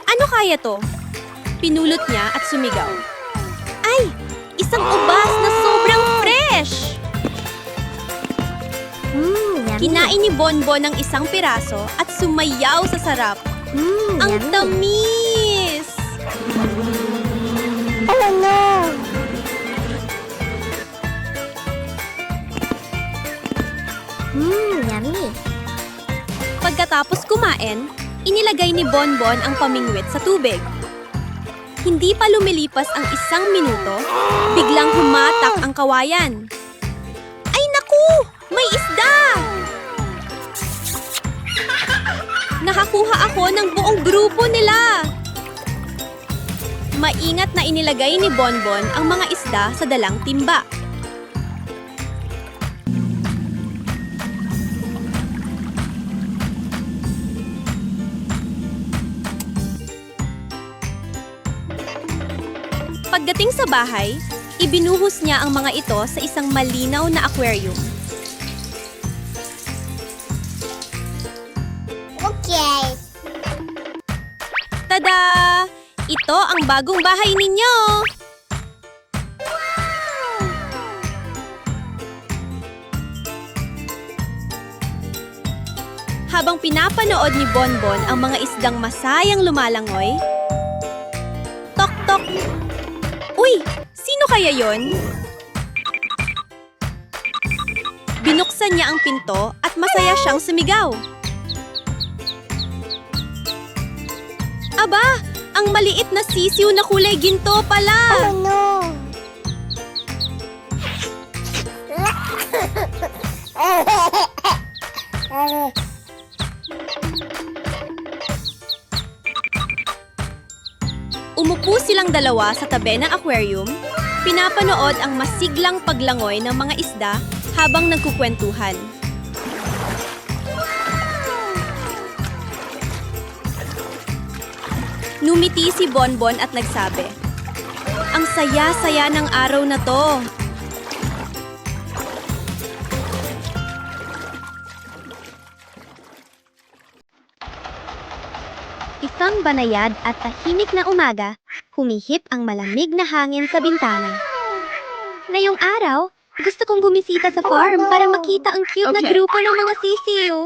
Ano kaya to? Pinulot niya at sumigaw. Ay! Isang ubas na sobrang fresh! Yummy. Kinain ni Bonbon ng isang piraso at sumayaw sa sarap. Ang Yummy. tamis! Oh no! Yummy. Pagkatapos kumain, inilagay ni Bonbon ang pamingwit sa tubig. Hindi pa lumilipas ang 1 minuto, biglang humatak ang kawayan. Ay naku! May isda! Nakakuha ako ng buong grupo nila! Maingat na inilagay ni Bonbon ang mga isda sa dalang timba. Pagdating sa bahay, ibinuhos niya ang mga ito sa isang malinaw na aquarium. Okay. Tada! Ito ang bagong bahay ninyo! Habang pinapanood ni Bonbon ang mga isdang masayang lumalangoy, tok-tok! Uy! Sino kaya yon? Binuksan niya ang pinto at masaya siyang sumigaw. Aba! Ang maliit na sisiw na kulay ginto pala! Oh no! Umupo silang dalawa sa tabi ng aquarium, pinapanood ang masiglang paglangoy ng mga isda habang nagkukwentuhan. Numiti si Bonbon at nagsabi, "Ang saya-saya ng araw na to." Isang banayad at tahimik na umaga, humihip ang malamig na hangin sa bintana. Ngayong araw, gusto kong bumisita sa farm para makita ang cute na Okay. grupo ng mga sisiw.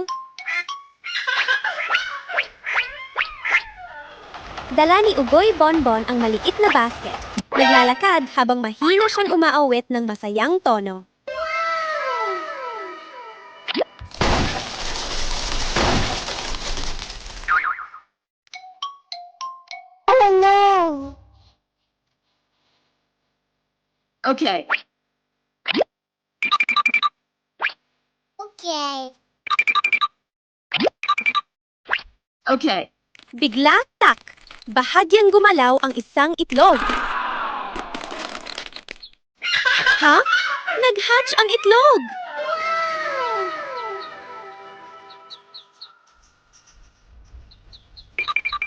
Dala ni Ugoy Bonbon ang maliit na basket. Naglalakad habang mahina siyang umaawit ng masayang tono. Oh no! Okay. Okay. Okay. Bigla, tak! Bahagyang gumalaw ang isang itlog. Ha? Nag-hatch ang itlog!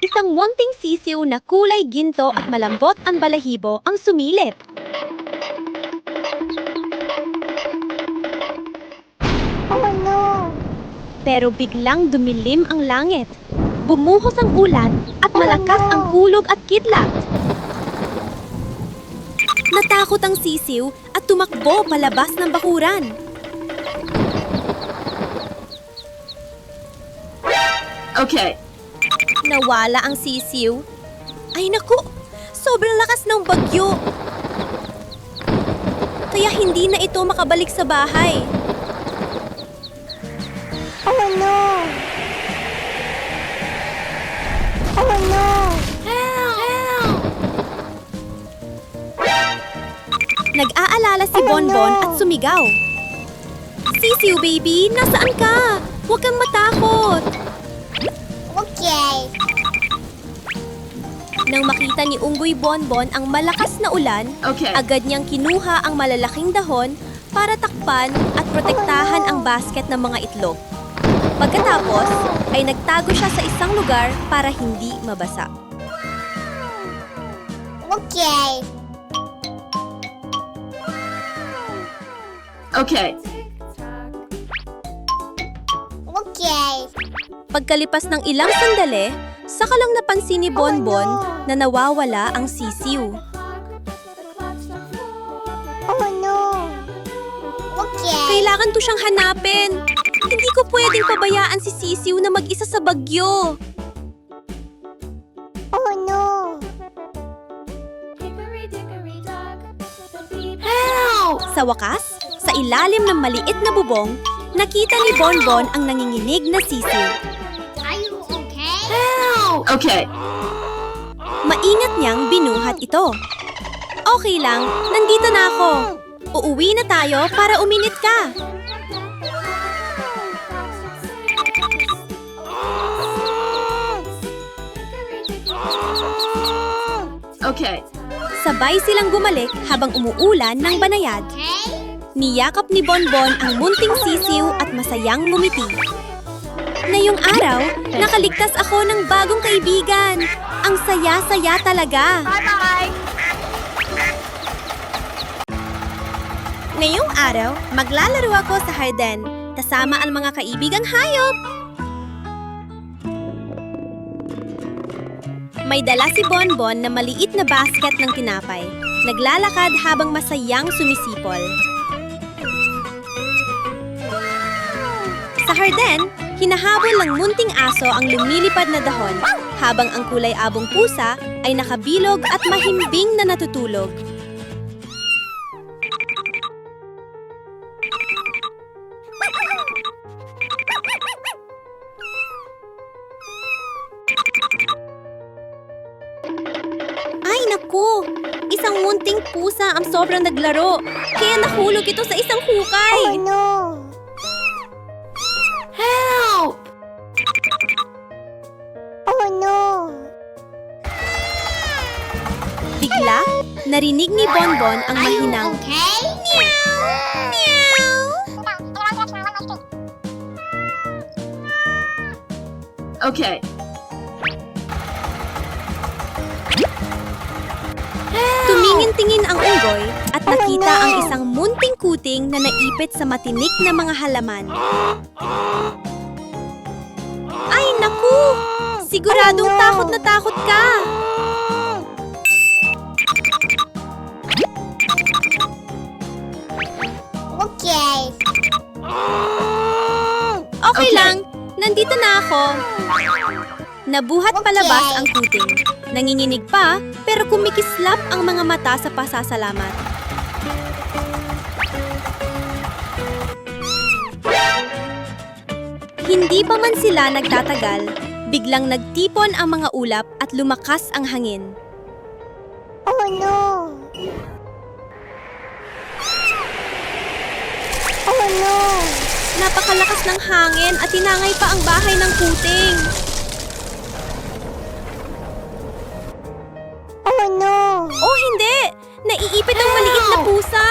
Isang wanting sisiw na kulay ginto at malambot ang balahibo ang sumilip. Oh no! Pero biglang dumilim ang langit. Bumuhos ang ulan at malakas ang hulog at kidlat. Natakot ang sisiw at tumakbo palabas ng bakuran. Okay. Nawala ang sisiw. Ay naku! Sobrang lakas ng bagyo! Kaya hindi na ito makabalik sa bahay. Oh no! Oh no! Nag-aalala si Bonbon at sumigaw. Sisiw baby, nasaan ka? Huwag kang matakot! Okay. Nang makita ni Unggoy Bonbon ang malakas na ulan, Okay. agad niyang kinuha ang malalaking dahon para takpan at protektahan ang basket ng mga itlog. Pagkatapos, ay nagtago siya sa isang lugar para hindi mabasa. Okay. Okay. Okay. Pagkalipas ng ilang sandali, saka lang napansin ni Bonbon na nawawala ang sisiw. Oh no. Okay. Kailangan to siyang hanapin. Hindi ko pwedeng pabayaan si Sisiw na mag-isa sa bagyo. Oh no. Sa wakas, sa ilalim ng maliit na bubong, nakita ni Bonbon ang nanginginig na sisiw. Are you okay? Okay. Maingat niyang binuhat ito. Okay lang, nandito na ako. Uuwi na tayo para uminit ka. Okay. Sabay silang bumalik habang umuulan ng banayad. Niyakap ni Bonbon ang munting sisiw at masayang ngumiti. Ngayong araw, nakaligtas ako ng bagong kaibigan. Ang saya-saya talaga. Bye-bye. Ngayong araw, maglalaro ako sa harden, kasama ang mga kaibigang hayop. May dala si Bonbon na maliit na basket ng tinapay. Naglalakad habang masayang sumisipol. Sa harden, hinahabol ng munting aso ang lumilipad na dahon, habang ang kulay abong pusa ay nakabilog at mahimbing na natutulog. Ay naku! Isang munting pusa ang sobrang naglaro, kaya nahulog ito sa isang Oh hukay. no. Help! Oh no. Bigla, narinig ni Bonbon ang mahinang Okay? Okay. tumingin-tingin ang unggoy at nakita ang isang munting kuting na naipit sa matinik na mga halaman. Ay naku! Siguradong takot na takot ka! Okay. Okay Okay. lang, nandito na ako. Nabuhat palabas ang kuting. Nanginginig pa, pero kumikislap ang mga mata sa pasasalamat. Hindi pa man sila nagtatagal, biglang nagtipon ang mga ulap at lumakas ang hangin. Oh no. Oh no. Napakalakas ng hangin at tinangay pa ang bahay ng kuting. Oh no. Oh, hindi! Naiipit ang maliit na pusa!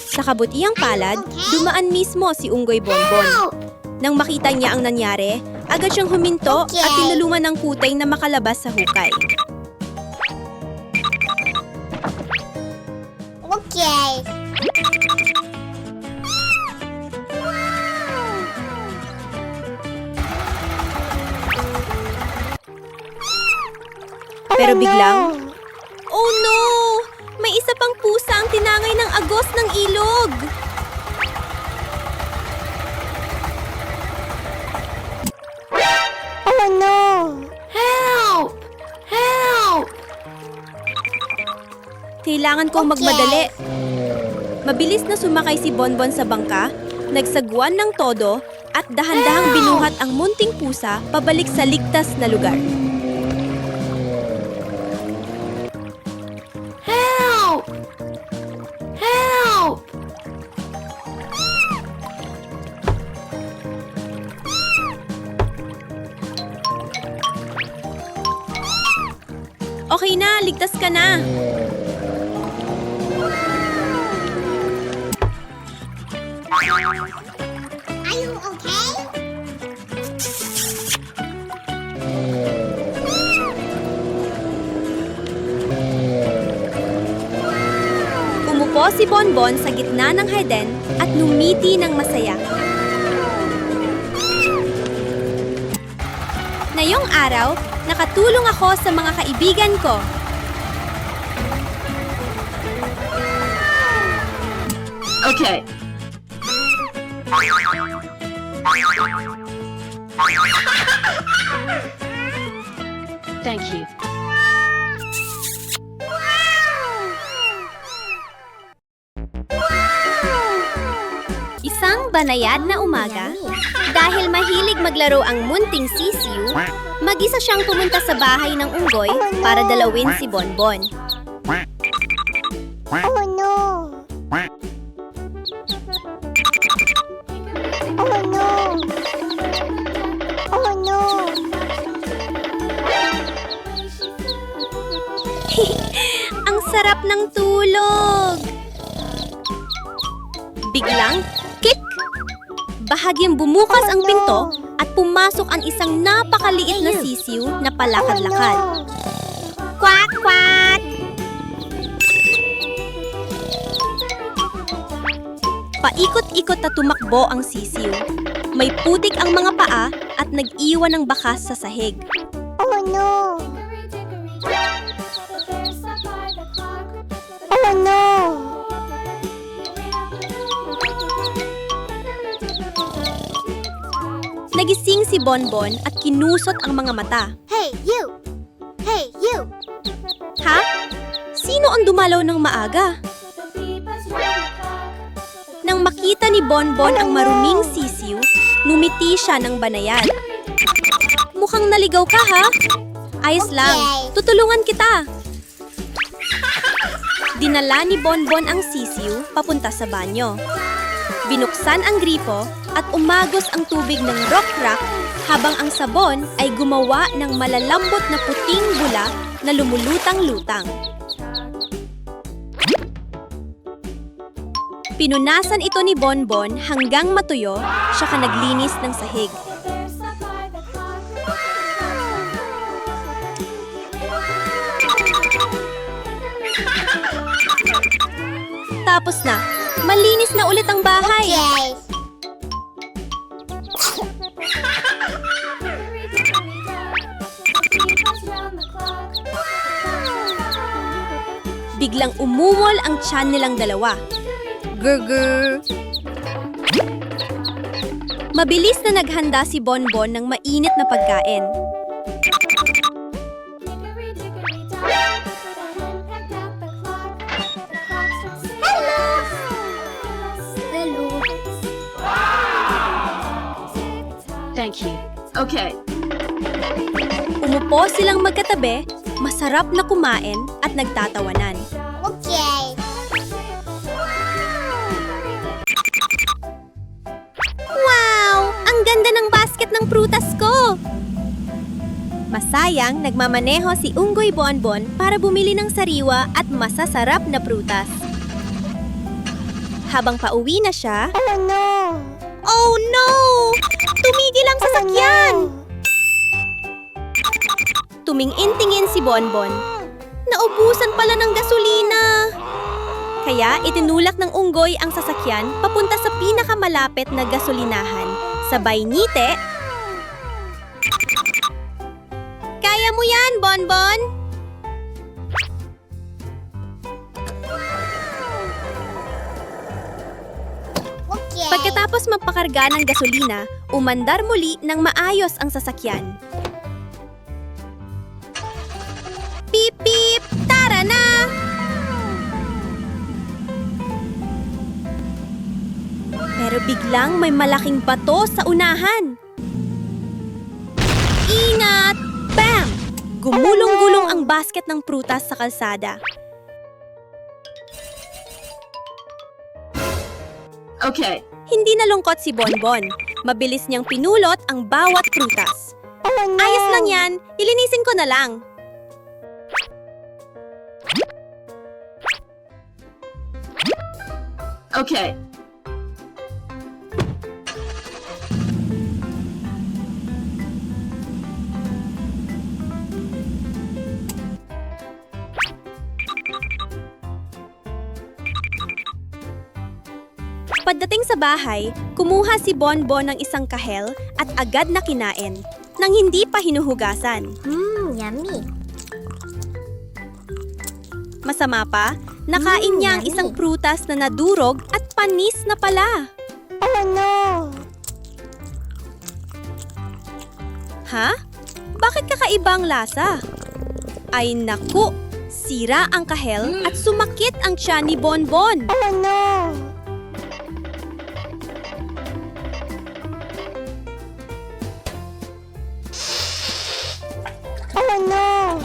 Sa kabutiang palad, dumaan mismo si Unggoy Bonbon. Nang makita niya ang nangyari, agad siyang huminto at tinulungan ng kuting na makalabas sa hukay. Okay. Pero Oh, biglang, no. oh no! May isa pang pusa ang tinangay ng agos ng ilog! Oh no. Help! Help! Kailangan kong magmadali. Mabilis na sumakay si Bonbon sa bangka, nagsagwan ng todo, at dahan-dahang binuhat ang munting pusa pabalik sa ligtas na lugar. Help! Help! Okay na, ligtas ka na. Are you okay? si Bonbon sa gitna ng harden at numiti ng masaya. Ngayong araw, nakatulong ako sa mga kaibigan ko. Okay. Thank you. Isang banayad na umaga, dahil mahilig maglaro ang munting sisiw, mag-isa siyang pumunta sa bahay ng unggoy para dalawin si Bonbon. Oh no! Oh no! Oh no! Ang sarap ng tulog! Biglang, kik! Bahagyang bumukas ang pinto at pumasok ang isang napakaliit na sisiw na palakad-lakad. Kwak! Kwak! Paikot-ikot na tumakbo ang sisiw. May putik ang mga paa at nag-iwan ng bakas sa sahig. Oh no! Oh no! Nagising si Bonbon at kinusot ang mga mata. Hey, you! Hey, you! Ha? Sino ang dumalaw ng maaga? Nang makita ni Bonbon ang maruming sisiw, numiti siya ng banayad. Mukhang naligaw ka, ha? Ayos lang, tutulungan kita. Dinala ni Bonbon ang sisiw papunta sa banyo. Binuksan ang gripo at umagos ang tubig ng rock-rock habang ang sabon ay gumawa ng malalambot na puting bula na lumulutang-lutang. Pinunasan ito ni Bonbon hanggang matuyo, siya naglinis ng sahig. Tapos na, malinis na ulit ang bahay. Okay. Biglang umungol ang tiyan nilang dalawa. Gurgur! Mabilis na naghanda si Bonbon ng mainit na pagkain. Thank you. Okay. Umupo silang magkatabi, masarap na kumain at nagtatawanan. Okay. Wow! Ang ganda ng basket ng prutas ko! Masayang nagmamaneho si Unggoy Bonbon para bumili ng sariwa at masasarap na prutas. Habang pauwi na siya, Oh no! oh no! Tumigil ang sasakyan! Tumingin-tingin si Bonbon. Naubusan pala ng gasolina! Kaya itinulak ng unggoy ang sasakyan papunta sa pinakamalapit na gasolinahan. Sabay ngite. Kaya mo yan, Bonbon! Okay. Pagkatapos magpakarga ng gasolina, umandar muli ng maayos ang sasakyan. Pip, pip! Tara na! Pero biglang may malaking bato sa unahan. Ingat! Bam! Gumulong-gulong ang basket ng prutas sa kalsada. Okay. Hindi nalungkot si Bonbon. Mabilis niyang pinulot ang bawat prutas. Oh no! Ayos lang yan. Ilinisin ko na lang. Okay. Pagdating sa bahay, kumuha si Bonbon ng isang kahel at agad na kinain, nang hindi pa hinuhugasan. Yummy. Masama pa, nakain niya ang isang prutas na nadurog at panis na pala. Oh no. Ha? Bakit kakaiba ang lasa? Ay naku! Sira ang kahel at sumakit ang tiyan ni Bonbon. Oh no. Oh no.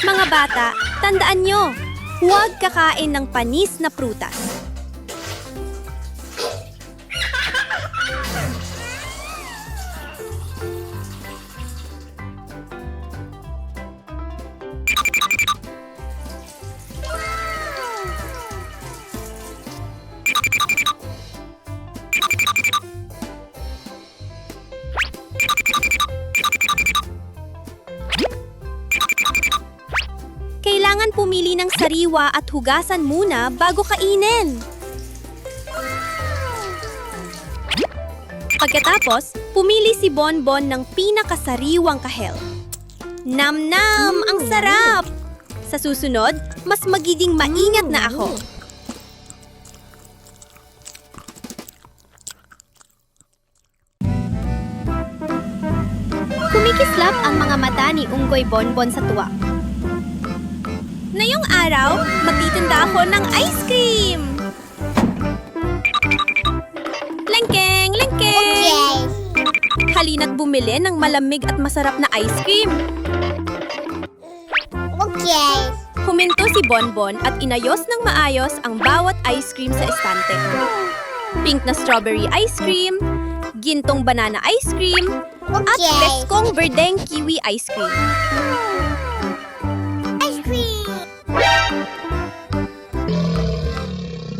Mga bata, tandaan nyo, huwag kakain ng panis na prutas. Kailangan pumili ng sariwa at hugasan muna bago kainin. Pagkatapos, pumili si Bonbon ng pinakasariwang kahel. Nam-nam! Ang sarap! Sa susunod, mas magiging maingat na ako. Kumikislap ang mga mata ni Unggoy Bonbon sa tuwa. Ngayong araw, magtitinda ako ng ice cream! Lengkeng! Lengkeng! Okay. Halina't bumili ng malamig at masarap na ice cream. Okay. Huminto si Bonbon at inayos ng maayos ang bawat ice cream sa estante. Pink na strawberry ice cream, gintong banana ice cream, at Okay. peskong berdeng kiwi ice cream. Ice cream.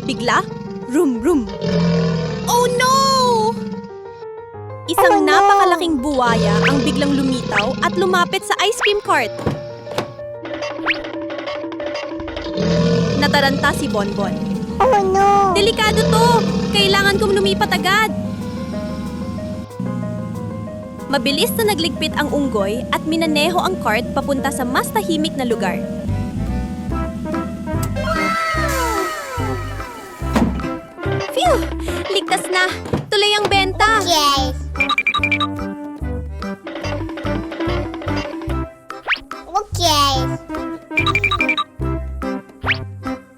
Bigla, rum-rum. Oh no! Isang Oh, no! napakalaking buwaya ang biglang lumitaw at lumapit sa ice cream cart. Nataranta si Bonbon. Oh no. Delikado to! Kailangan kong lumipat agad! Mabilis na nagligpit ang unggoy at minaneho ang cart papunta sa mas tahimik na lugar. Phew! Ligtas na! Tuloy ang benta! Okay. Okay.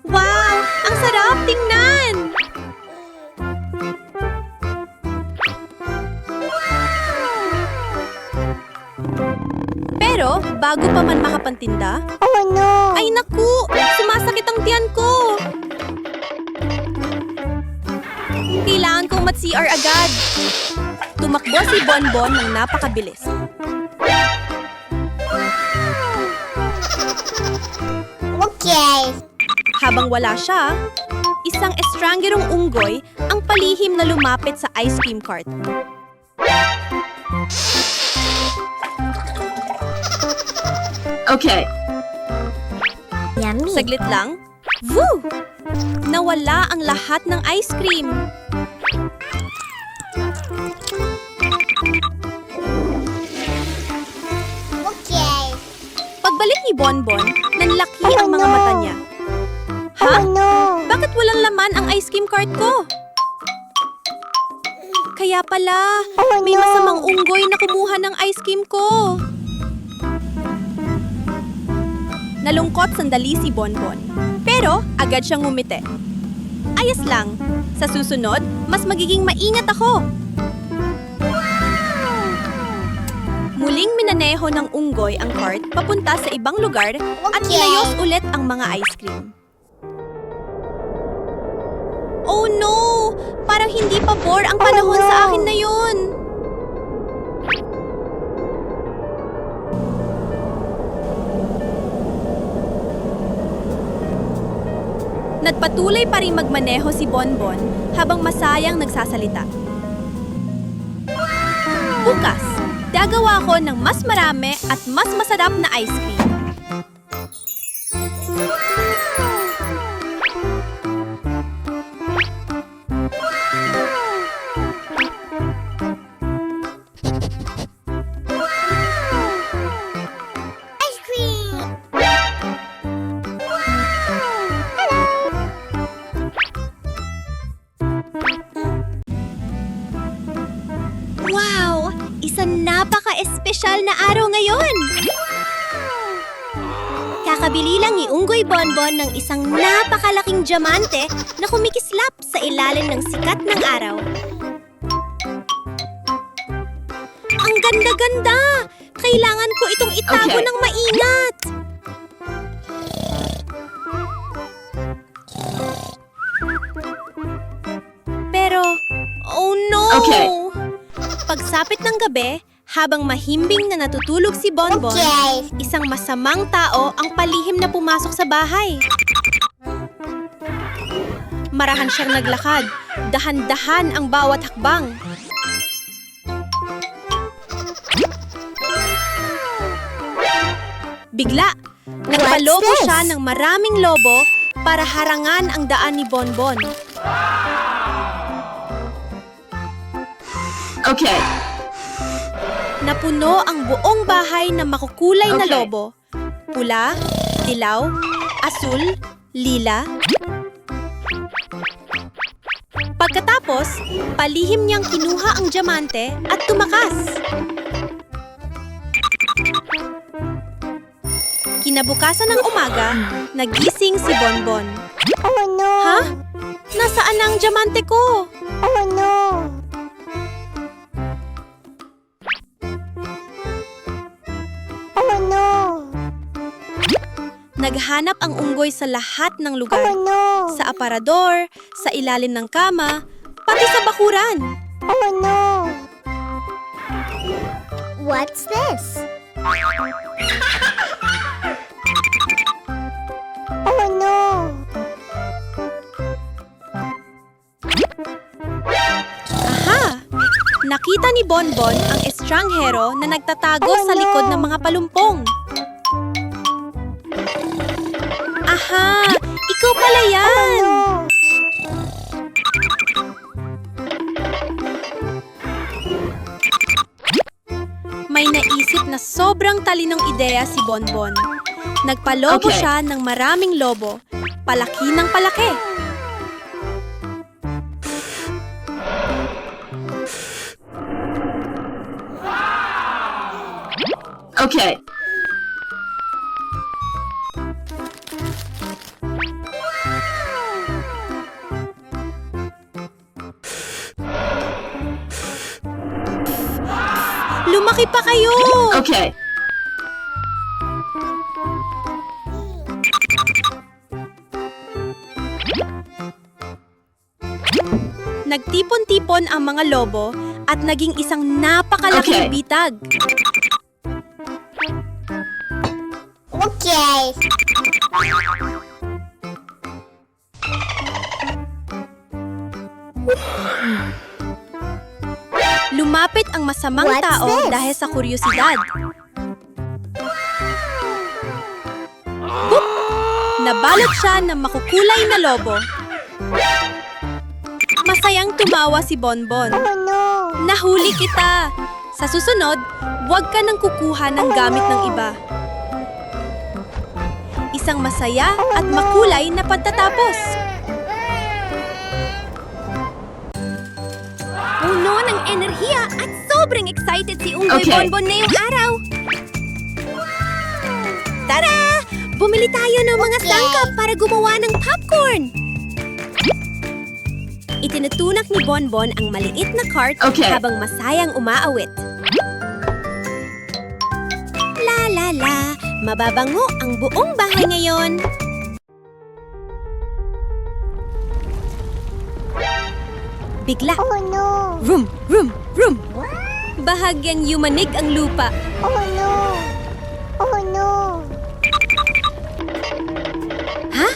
Wow! Ang sarap! Tingnan! Pero, bago pa man makapantinda, Oh no. ay naku! Sumasakit ang tiyan ko! Kailangan kong mat-CR agad. Tumakbo si Bonbon ng napakabilis. Okay. Habang wala siya, isang estrangerong unggoy ang palihim na lumapit sa ice cream cart. Okay. Yummy. Saglit lang, woo! Nawala ang lahat ng ice cream. Okay. Pagbalik ni Bonbon, nanlaki ang mga mata niya. Ha? Oh no. Bakit walang laman ang ice cream cart ko? Kaya pala, Oh, may no. masamang unggoy na kumuha ng ice cream ko. Nalungkot sandali si Bonbon. Pero agad siyang ngumiti. Ayos lang. Sa susunod, mas magiging maingat ako. Muling minaneho ng unggoy ang cart papunta sa ibang lugar at Okay. inayos ulit ang mga ice cream. Oh no! Parang hindi pabor ang panahon no. sa akin na yun. Nagpatuloy pa rin magmaneho si Bonbon habang masayang nagsasalita. Bukas, gagawa ko ng mas marami at mas masarap na ice cream. napaka-espesyal na araw ngayon! Kakabili lang ni Unggoy Bonbon ng isang napakalaking diamante na kumikislap sa ilalim ng sikat ng araw. Ang ganda-ganda! Kailangan ko itong itago Okay. ng maingat! Pero, oh no! Okay. Pagsapit ng gabi, habang mahimbing na natutulog si Bonbon, Okay. isang masamang tao ang palihim na pumasok sa bahay. Marahan siyang naglakad, dahan-dahan ang bawat hakbang. Bigla, nagpalobo What's this? siya ng maraming lobo para harangan ang daan ni Bonbon. Okay. Napuno ang buong bahay ng makukulay na Okay. lobo. Pula, dilaw, asul, lila. Pagkatapos, palihim niyang kinuha ang diamante at tumakas. Kinabukasan ng umaga, nagising si Bonbon. Oh no! Ha? Nasaan na ang diamante ko? Oh no! Oh no! Naghanap ang unggoy sa lahat ng lugar. Oh no! Sa aparador, sa ilalim ng kama, pati sa bakuran. Oh no! What's this? Oh no! Aha! Nakita ni Bonbon ang estranghero na nagtatago sa likod ng mga palumpong. Aha! Ikaw pala yan! No! May naisip na sobrang talinong ideya si Bonbon. Nagpalobo Okay. siya ng maraming lobo. Palaki ng palaki. Okay. Lumaki pa kayo! Okay. Nagtipon-tipon ang mga lobo at naging isang napakalaking Okay. bitag. Okay. Lumapit ang masamang What's tao this? dahil sa kuryosidad. Boop! Nabalot siya ng makukulay na lobo. Masayang tumawa si Bonbon. Oh no! Nahuli kita! Sa susunod, huwag ka nang kukuha ng gamit ng iba. Isang masaya at makulay na pagtatapos. Puno ng enerhiya at sobrang excited si Unggoy Okay. Bonbon ngayong araw. Tara! Bumili tayo ng mga Okay. sangkap para gumawa ng popcorn. Itinutunak ni Bonbon ang maliit na cart Okay. habang masayang umaawit. La la la, mababango ang buong bahay ngayon. Bigla, Oh no! rum, rum, rum. Bahagyang yumanig ang lupa. Oh no! Oh no! Ha?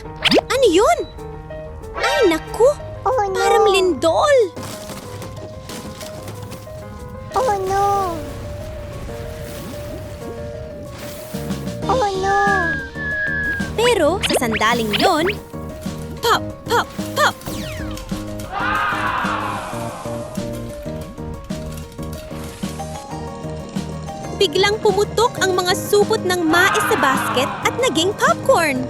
Ano yun? Ay, naku! Oh no! Parang lindol! Oh no! Oh no! Pero sa sandaling yon, pop, pop, pop! Biglang pumutok ang mga supot ng mais sa basket at naging popcorn.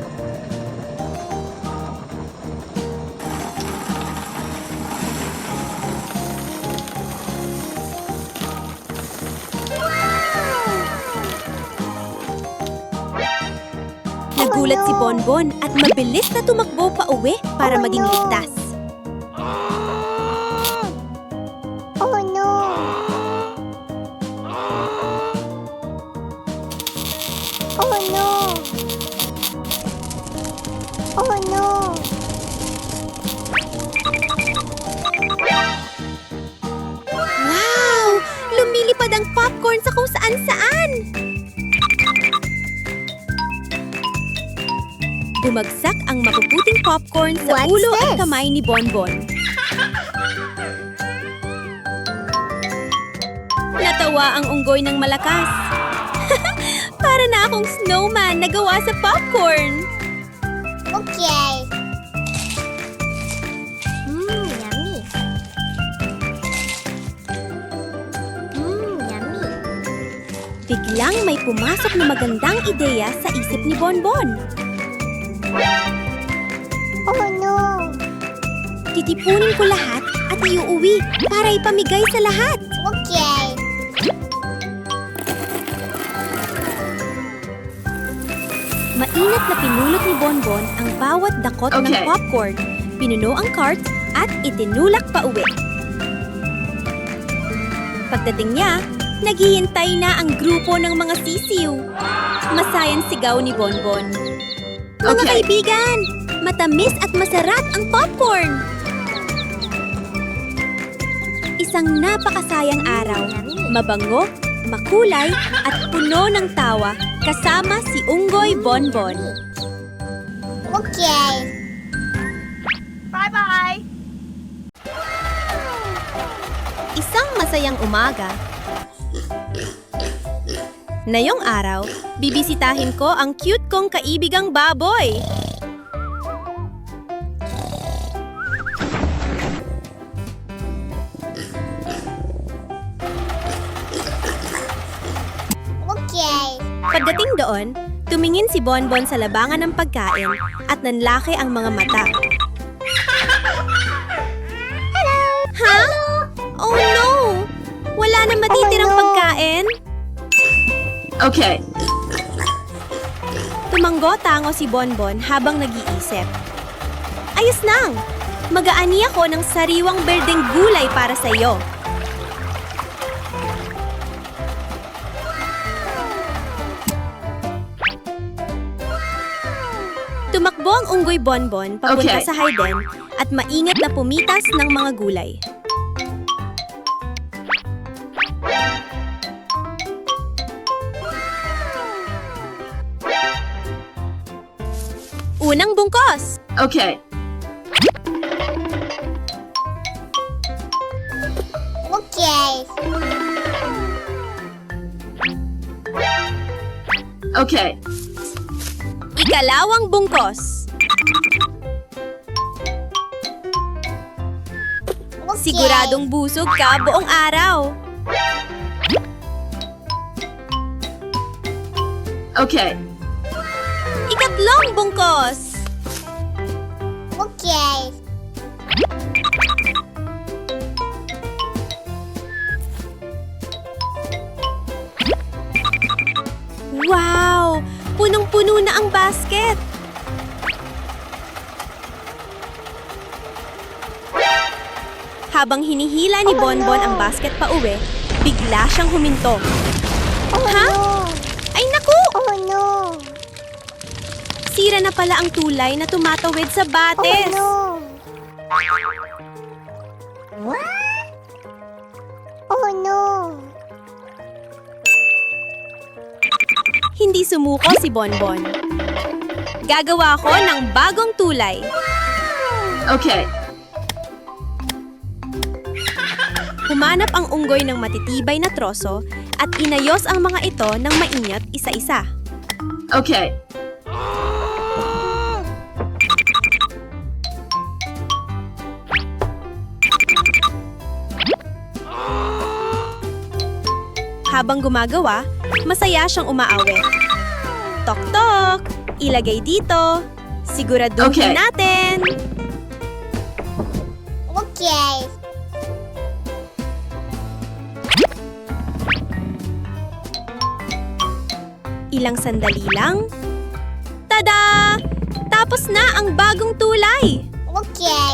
Nagulat si Bonbon at mabilis na tumakbo pa uwi para Oh, maging no. ligtas. Oh no! Oh no! Oh no! Wow! Lumilipad ang popcorn sa kung saan-saan! Bumagsak ang mapuputing popcorn sa What's ulo at this? kamay ni Bonbon. Natawa ang unggoy ng malakas. Para na akong snowman na gawa sa popcorn. Okay. Yummy. Yummy. Biglang may pumasok na magandang ideya sa isip ni Bonbon. Oh no! Titipunin ko lahat at iuuwi para ipamigay sa lahat. Okay. Mainat na pinulot ni Bonbon ang bawat dakot ng Okay. popcorn, pinuno ang cart at itinulak pa uwi. Pagdating niya, naghihintay na ang grupo ng mga sisiw. Masayang sigaw ni Bonbon. Mga Okay. kaibigan, matamis at masarap ang popcorn! Isang napakasayang araw, mabango, makulay at puno ng tawa kasama si Unggoy Bonbon. Okay. Isang masayang umaga. Ngayong araw, bibisitahin ko ang cute kong kaibigang baboy. Okay. Pagdating doon, tumingin si Bonbon sa labangan ng pagkain at nanlaki ang mga mata. Ha? Oh no! Wala na matitirang Oh, no. pagkain? Okay. Tumanggo-tango si Bonbon habang nag-iisip. Ayos nang! Mag-aani ako ng sariwang berdeng gulay para sa iyo. Tumakbo ang unggoy Bonbon papunta Okay. sa Hayden at maingat na pumitas ng mga gulay. Unang bungkos! Okay. Okay. Okay. Ikalawang bungkos. Okay. Siguradong busog ka buong araw. Okay. Ikatlong bungkos. Okay. Wow! Punong-puno na ang basket. Habang hinihila ni Bonbon ang basket pa uwi, bigla siyang huminto. Oh Ha? no! Ay naku! Oh no! Sira na pala ang tulay na tumatawid sa Oh bates. no! What? Oh no! Hindi sumuko si Bonbon. Gagawa ko ng bagong tulay. Okay. Humanap ang unggoy ng matitibay na troso at inayos ang mga ito ng maingat isa-isa. Okay. Habang gumagawa, masaya siyang umaawit. Tok-tok! Ilagay dito. Siguraduhin Okay. natin. Okay. Ilang sandali lang. Tada! Tada! Tapos na ang bagong tulay! Okay.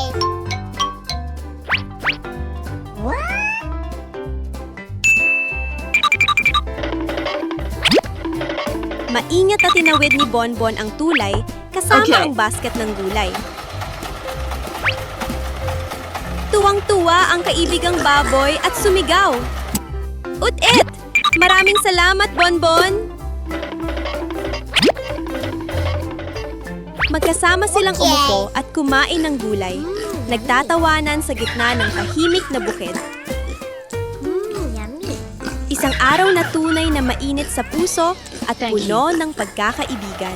Maingat at tinawid ni Bonbon ang tulay kasama Okay. ang basket ng gulay. Tuwang-tuwa ang kaibigang baboy at sumigaw. Ut-it! Maraming salamat, Bonbon! Magkasama silang Okay. umupo at kumain ng gulay, nagtatawanan sa gitna ng tahimik na bukid. Yummy. Isang araw na tunay na mainit sa puso at Thank puno ng pagkakaibigan.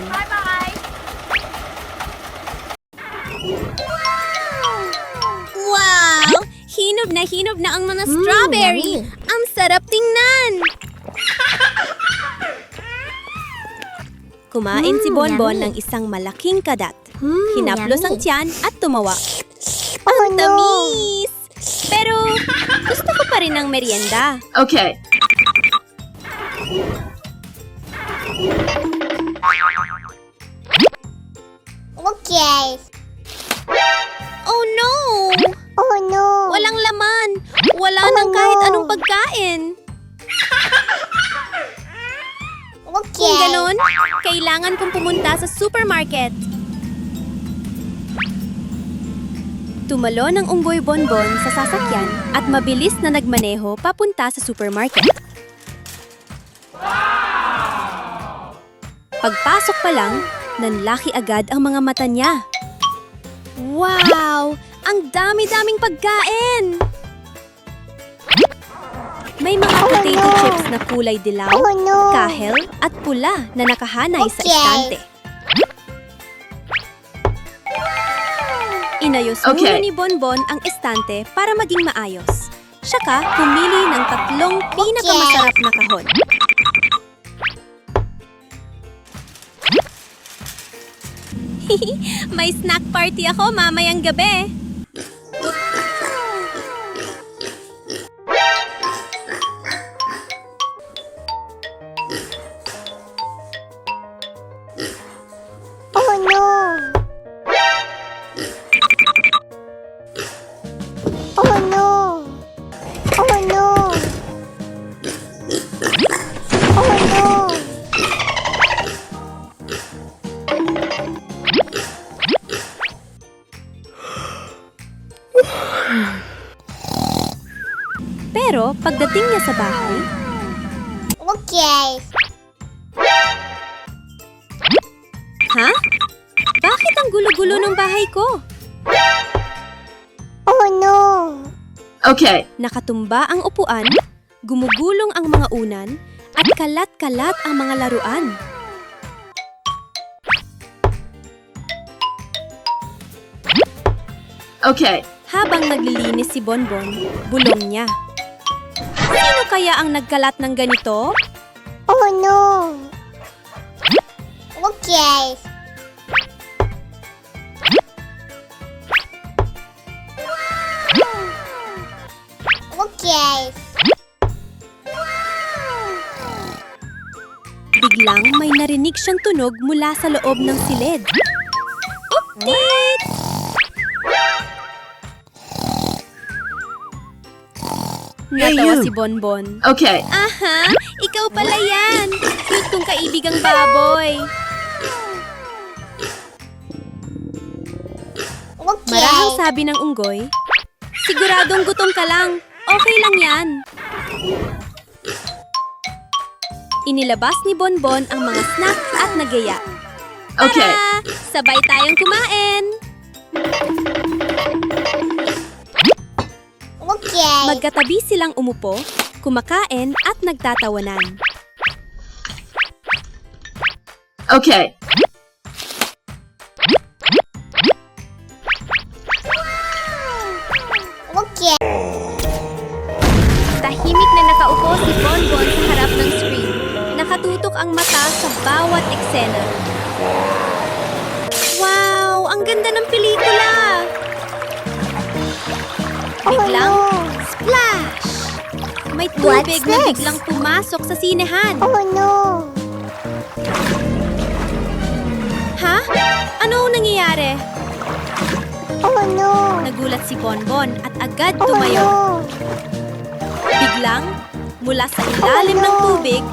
Wow! Hinog na ang mga strawberry! yummy. Ang sarap tingnan! Kumain si Bonbon yummy. ng isang malaking kadat. Hinaplos ang yummy. tiyan at tumawa. Oh, Ang tamis! Pero gusto ko pa rin ng merienda. Okay. Okay. Oh no! Oh no. Walang laman! Wala Oh, nang kahit no. anong pagkain. Okay. Kung ganon, kailangan kong pumunta sa supermarket. Tumalon ang unggoy Bonbon sa sasakyan at mabilis na nagmaneho papunta sa supermarket. Pagpasok pa lang, nanlaki agad ang mga mata niya. Wow! Ang dami-daming pagkain! May mga potato no. chips na kulay dilaw, Oh no. kahel at pula na nakahanay sa Okay. estante. Inayos muna Okay. ni Bonbon ang estante para maging maayos. Saka pumili ng 3 pinakamasarap na kahon. May snack party ako mamayang gabi. Oh no. Oh no. Oh no. Oh no. Pero pagdating niya sa bahay, Okay. ha? Bakit ang gulo-gulo ng bahay ko? Oh no. Okay. Nakatumba ang upuan, gumugulong ang mga unan, at kalat-kalat ang mga laruan. Okay. Habang naglilinis si Bonbon, bulong niya. Sino kaya ang nagkalat ng ganito? Oh no. Okay. Okay. Biglang may narinig siyang tunog mula sa loob ng silid. Uptit! Natawa si Bonbon. Okay. Aha! Ikaw pala yan! Cute kong kaibigang baboy. Okay. Marahang sabi ng unggoy, siguradong gutom ka lang. Okay lang yan. Inilabas ni Bonbon ang mga snack at nagaya. Okay. Tara! Sabay tayong kumain! Okay. Magkatabi silang umupo, kumakain at nagtatawanan. Okay. Okay. Tahimik na nakaupo si Bonbon sa harap ng screen. Nakatutok ang mata sa bawat eksena. Wow! Ang ganda ng pelikula! Biglang, Oh splash! May What's tubig na this? biglang pumasok sa sinehan. no. Oh no. Ha? Ano ang nangyayari? Oh no! Nagulat si Bonbon at agad Oh tumayo. no! Biglang, mula sa ilalim ng tubig,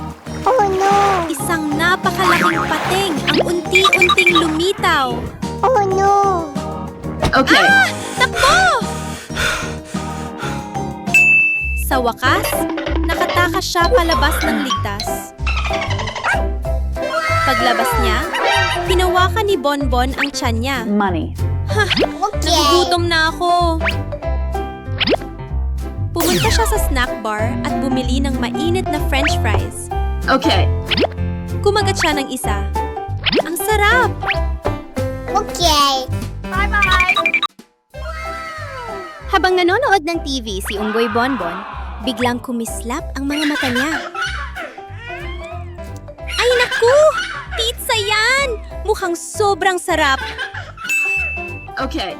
Oh no! isang napakalaking pating ang unti-unting lumitaw. Oh no! Okay. Takbo! Sa wakas, nakatakas siya palabas ng ligtas. Paglabas niya, hinawakan ni Bonbon ang tiyan niya. Money. Okay. Nagugutom na ako. Pumunta siya sa snack bar at bumili ng mainit na french fries. Okay. Kumagat siya ng isa. Ang sarap! Okay. Habang nanonood ng TV si Unggoy Bonbon, biglang kumislap ang mga mata niya. Ay naku! Pizza yan! Mukhang sobrang sarap. Okay.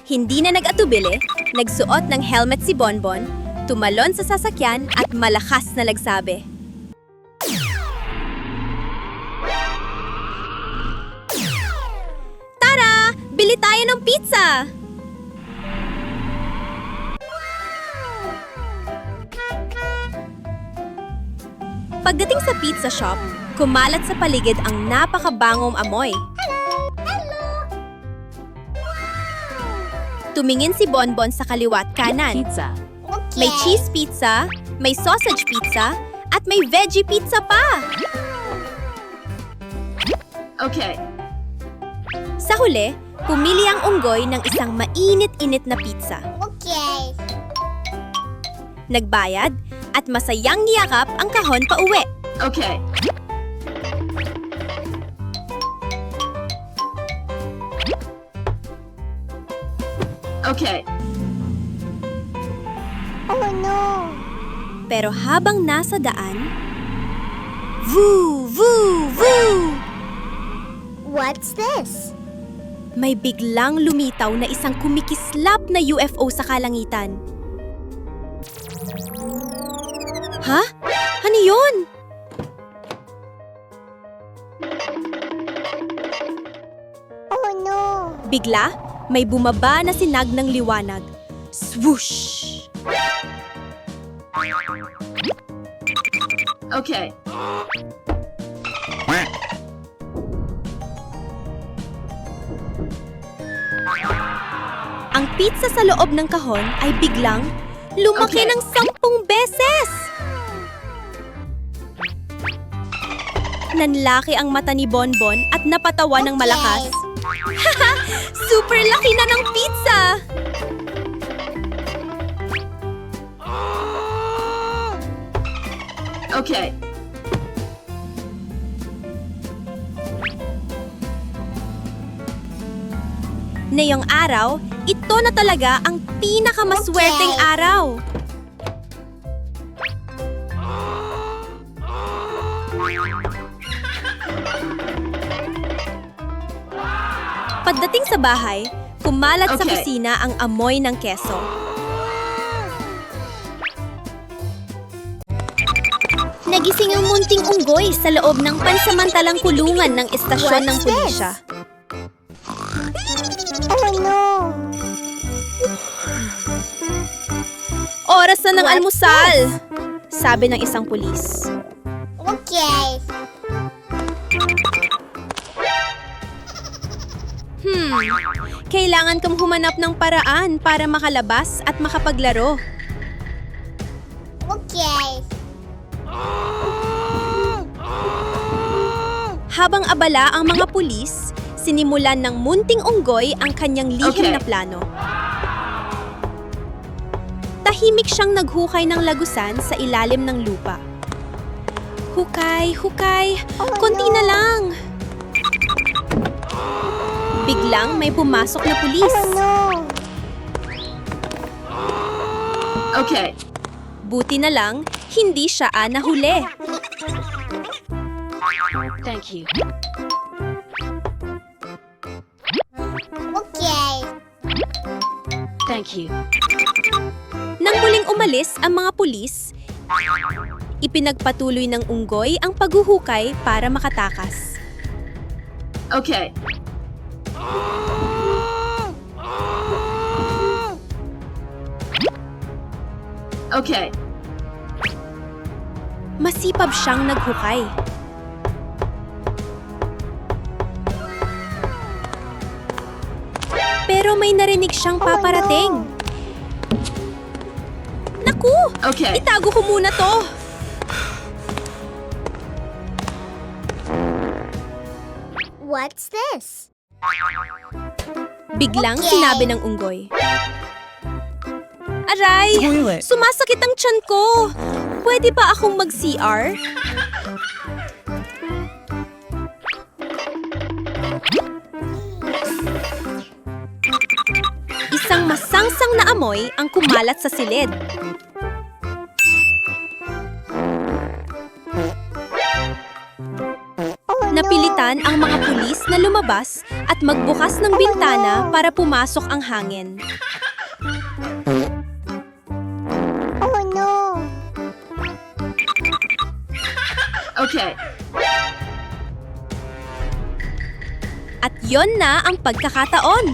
Hindi na nag-atubili, nagsuot ng helmet si Bonbon, tumalon sa sasakyan at malakas na nagsabi. Tara! Bili tayo ng pizza! Pagdating sa pizza shop, kumalat sa paligid ang napakabangong amoy. Tumingin si Bonbon sa kaliwat kanan. Pizza. Okay. May cheese pizza, may sausage pizza, at may veggie pizza pa! Okay. Sa huli, pumili ang unggoy ng isang mainit-init na pizza. Okay. Nagbayad at masayang niyakap ang kahon pa uwi. Okay. Okay. Oh no! Pero habang nasa daan, voo, voo, voo! What's this? May biglang lumitaw na isang kumikislap na UFO sa kalangitan. Ha? Ano yun? Oh no! Bigla, may bumaba na sinag ng liwanag. Swoosh! Okay. Ang pizza sa loob ng kahon ay biglang lumaki Okay. ng 10 beses! Nanlaki ang mata ni Bonbon at napatawa ng malakas. Haha! Super laki na ng pizza! Okay. Ngayong araw, ito na talaga ang pinakamaswerteng Okay. araw. Pagdating sa bahay, kumalat sa Okay. kusina ang amoy ng keso. Nagising ang munting unggoy sa loob ng pansamantalang kulungan ng istasyon ng What's pulisya. Oh no! Oras na ng What's almusal! Sabi ng isang pulis. Okay. Kailangan kang humanap ng paraan para makalabas at makapaglaro. Okay. Habang abala ang mga pulis, sinimulan ng munting unggoy ang kanyang lihim Okay. na plano. Tahimik siyang naghukay ng lagusan sa ilalim ng lupa. Hukay, hukay, Oh, konti no. na lang. Biglang may pumasok na pulis. Oh no! Okay. Buti na lang, hindi siya nahuli. Thank you. Okay. Thank you. Nang muling umalis ang mga pulis, ipinagpatuloy ng unggoy ang paghuhukay para makatakas. Okay. Okay. Masipag siyang naghukay. Pero may narinig siyang paparating. Naku! Okay. Itago ko muna to. What's this? Biglang Okay. sinabi ng unggoy. Aray! Toilet. Sumasakit ang tiyan ko. Pwede ba akong mag-CR? Isang masangsang na amoy ang kumalat sa silid. Napilitan ang mga pulis na lumabas at magbukas ng bintana para pumasok ang hangin. Oh no! Okay. At yon na ang pagkakataon.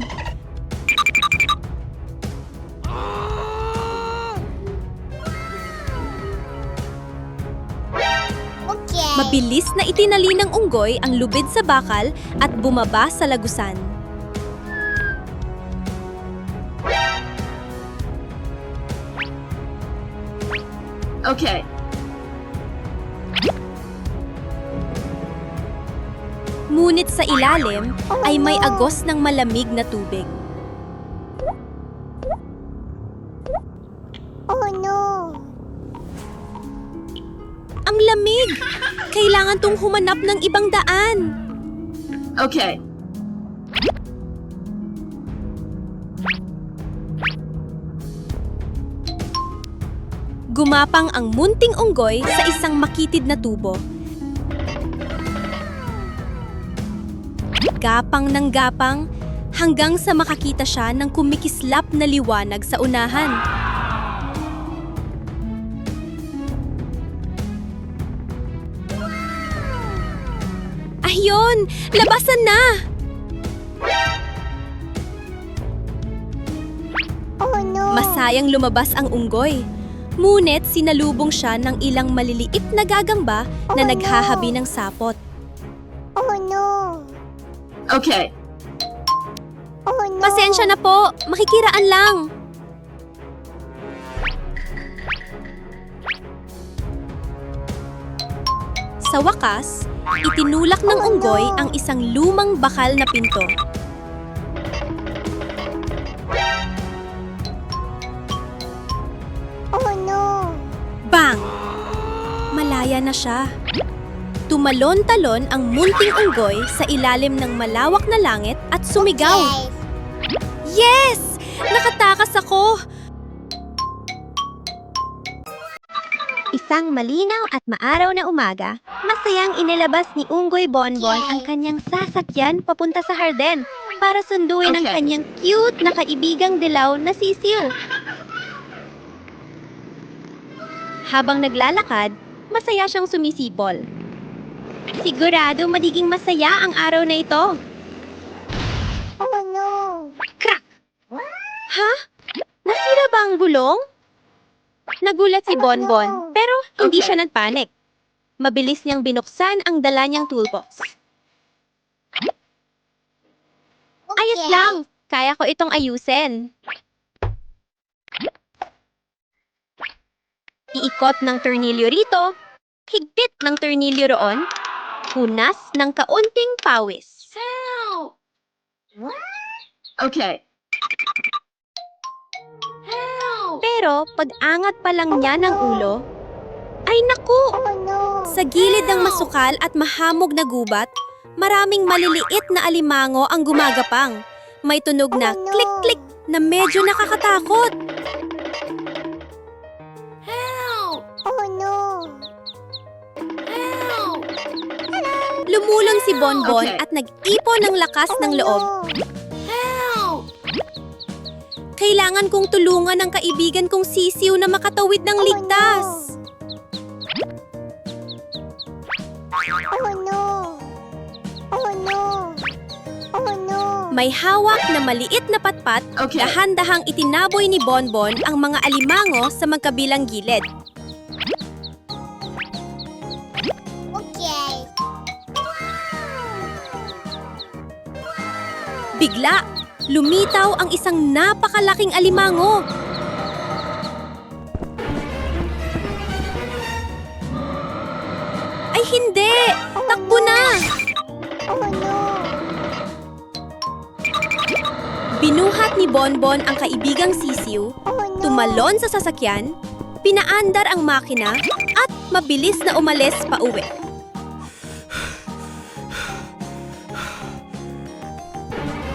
Okay. Mabilis na itinali ng unggoy ang lubid sa bakal at bumaba sa lagusan. Okay. Ngunit sa ilalim ay may agos ng malamig na tubig. Oh no! Ang lamig! Kailangan tong humanap ng ibang daan. Okay. Gumapang ang munting unggoy sa isang makitid na tubo. Gapang ng gapang hanggang sa makakita siya ng kumikislap na liwanag sa unahan. Ayun! Labasan na! Oh no! Masayang lumabas ang unggoy. Ngunit sinalubong siya ng ilang maliliit na gagamba na naghahabi ng sapot. Oh no! Okay. Oh no! Pasensya na po, makikiraan lang. Sa wakas, itinulak ng unggoy ang isang lumang bakal na pinto. Oh no! Bang! Malaya na siya. Tumalon-talon ang munting unggoy sa ilalim ng malawak na langit at sumigaw. Okay. Yes! Nakatakas ako! Isang malinaw at maaraw na umaga, masayang inilabas ni Unggoy Bonbon ang kanyang sasakyan papunta sa harden para sunduin ang Okay. kanyang cute na kaibigang dilaw na sisiw. Habang naglalakad, masaya siyang sumisipol. Sigurado magiging masaya ang araw na ito. Oh no! Crack! Ha? Nasira ba ang gulong? Nagulat si Bonbon, pero hindi Okay. siya nagpanik. Mabilis niyang binuksan ang dala niyang toolbox. Ayos Okay. lang! Kaya ko itong ayusin. Iikot ng tornilyo rito, higpit ng tornilyo roon, hunas ng kaunting pawis. Okay. Pero pag-angat pa lang niya ng ulo, ay naku! Oh no! Sa gilid ng masukal at mahamog na gubat, maraming maliliit na alimango ang gumagapang. May tunog na klik-klik na medyo nakakatakot. Oh no! Lumulong si Bonbon Okay. at nag-ipon ng lakas ng loob. Oh, Kailangan kong tulungan ang kaibigan kong sisiw na makatawid ng ligtas. Oh no! Oh no! May hawak na maliit na patpat, Okay. dahan-dahang itinaboy ni Bonbon ang mga alimango sa magkabilang gilid. Okay. Bigla, lumitaw ang isang napakalaking alimango. Ay hindi! Takbo na! Oh no. Binuhat ni Bonbon ang kaibigang sisiw, Oh no. tumalon sa sasakyan, pinaandar ang makina, at mabilis na umalis pa uwi.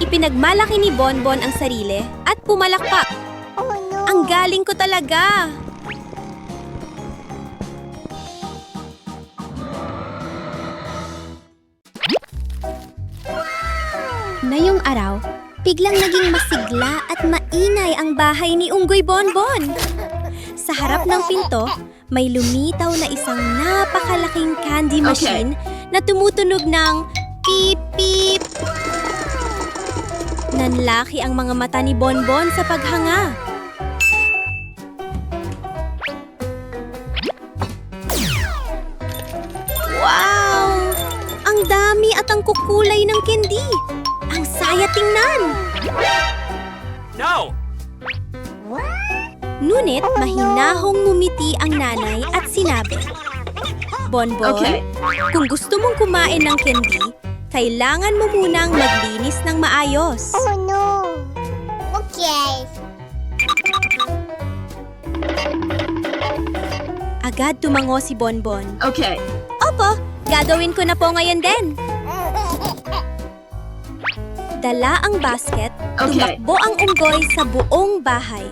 Ipinagmalaki ni Bonbon ang sarili at pumalakpak. Oh no. Ang galing ko talaga! Ngayong araw, biglang naging masigla at maingay ang bahay ni Unggoy Bonbon. Sa harap ng pinto, may lumitaw na isang napakalaking candy machine na tumutunog ng beep beep. Nanlaki ang mga mata ni Bonbon sa paghanga. Wow! Ang dami at ang kukulay ng candy. Ang saya tingnan! No! Ngunit mahinahong ngumiti ang nanay at sinabi, Bonbon, Okay. kung gusto mong kumain ng candy, kailangan mo munang maglinis ng maayos. Oh no. Okay. Agad tumango si Bonbon. Okay. Opo, gagawin ko na po ngayon din. Dala ang basket, Okay. tumakbo ang unggoy sa buong bahay.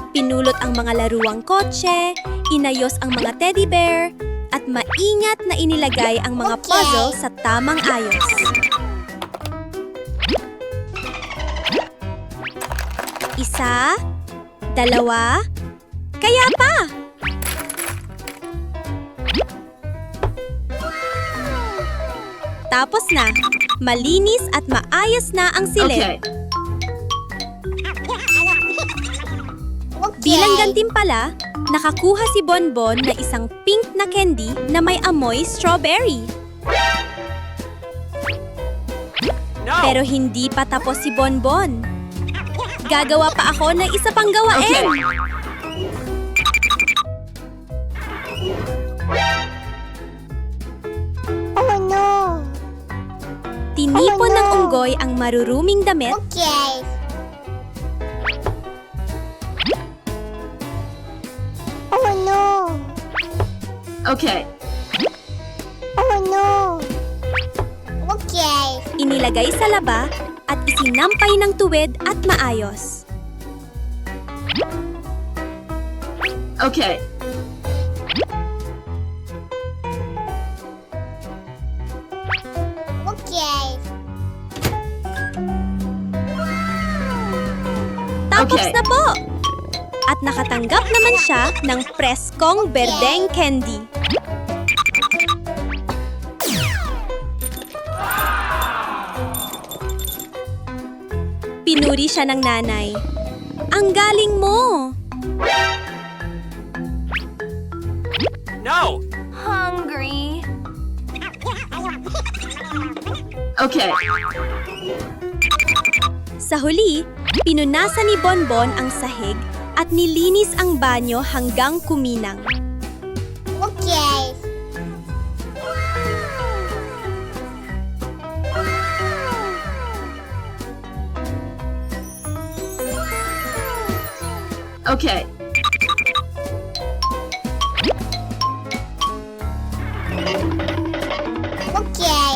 Pinulot ang mga laruang kotse, inayos ang mga teddy bear, at maingat na inilagay ang mga Okay. puzzle sa tamang ayos. Isa, dalawa, kaya pa! Tapos na, malinis at maayos na ang silid. Okay. Okay. Bilang gantimpala, nakakuha si Bonbon na isang pink na candy na may amoy strawberry. No! Pero hindi pa tapos si Bonbon. Gagawa pa ako ng isa pang gawain. Okay. Oh no. Tinipon Oh, no. ng unggoy ang maruruming damit, Okay. Oh no. Okay. Oh no. Okay. inilagay sa laba, at isinampay ng tuwid at maayos. Okay. Okay. Tapos Okay. na po! At nakatanggap naman siya ng preskong berdeng candy. Pinuri siya ng nanay. Ang galing mo! No! Hungry. Okay. Sa huli, pinunasan ni Bonbon ang sahig at nilinis ang banyo hanggang kuminang. Okay. Okay. Okay.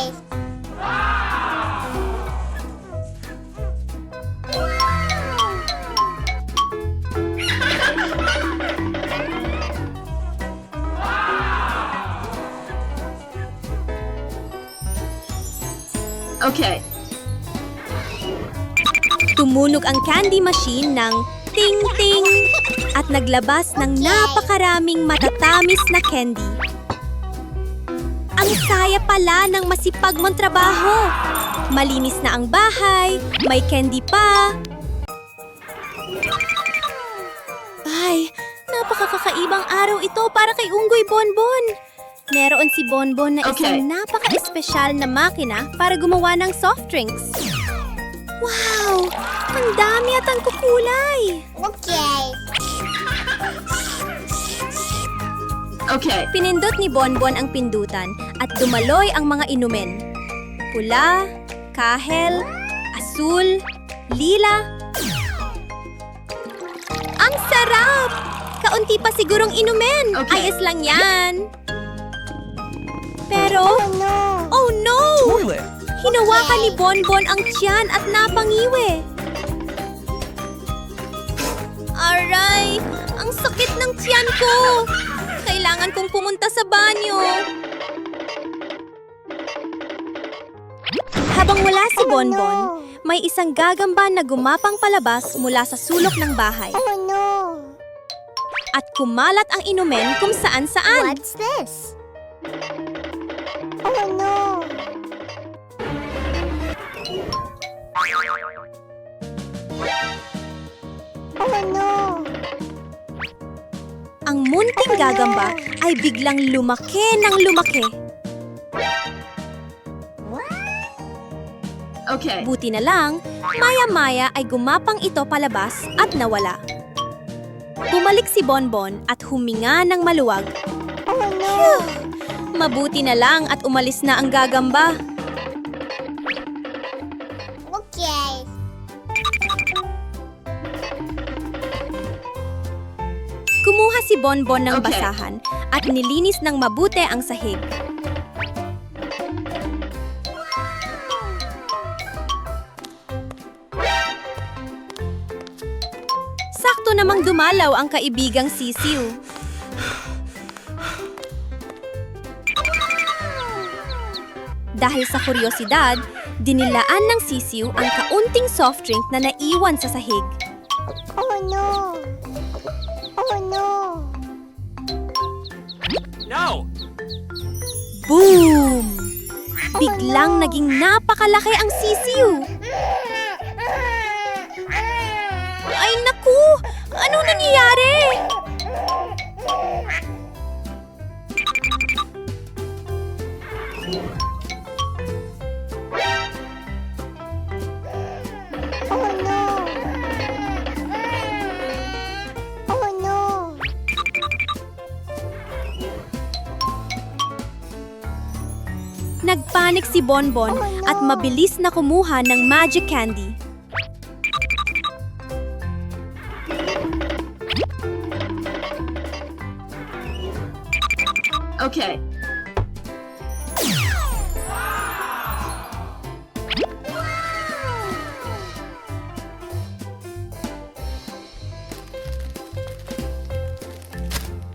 Okay. Tumunog ang candy machine ng ting-ting at naglabas ng napakaraming matatamis na candy. Ang saya pala ng masipag mong trabaho. Malinis na ang bahay, may candy pa. Ay, napakakakaibang araw ito para kay Unggoy Bonbon. Meron si Bonbon na Okay. isang napaka-espesyal na makina para gumawa ng soft drinks. Wow! Ang dami at ang kukulay! Okay. Okay. Pinindot ni Bonbon ang pindutan at dumaloy ang mga inumin. Pula, kahel, asul, lila. Ang sarap! Kaunti pa sigurong inumin. Okay. Ayos lang yan. Pero, Oh no. oh no! Hinawakan ni Bonbon ang tiyan at napangiwi. Aray! Ang sakit ng tiyan ko! Kailangan kong pumunta sa banyo. Habang wala si Bonbon, may isang gagamba na gumapang palabas mula sa sulok ng bahay Oh no. at kumalat ang inumin kung saan-saan. What's this? Oh no. Oh no. Ang munting gagamba ay biglang lumaki ng lumaki. Okay. Buti na lang, maya-maya ay gumapang ito palabas at nawala. Bumalik si Bonbon at huminga ng maluwag. Oh no. Mabuti na lang at umalis na ang gagamba. Okay. Kumuha si Bonbon ng Okay. basahan at nilinis ng mabuti ang sahig. Sakto namang dumalaw ang kaibigang sisiw. Dahil sa kuryosidad, dinilaan ng sisiw ang kaunting soft drink na naiwan sa sahig. Oh no. Oh no. No! Boom! Biglang naging napakalaki ang sisiw. Ay naku! Anong nangyayari? Oh no. Oh no. Nagpanik si Bonbon Oh, no. at mabilis na kumuha ng magic candy. Okay.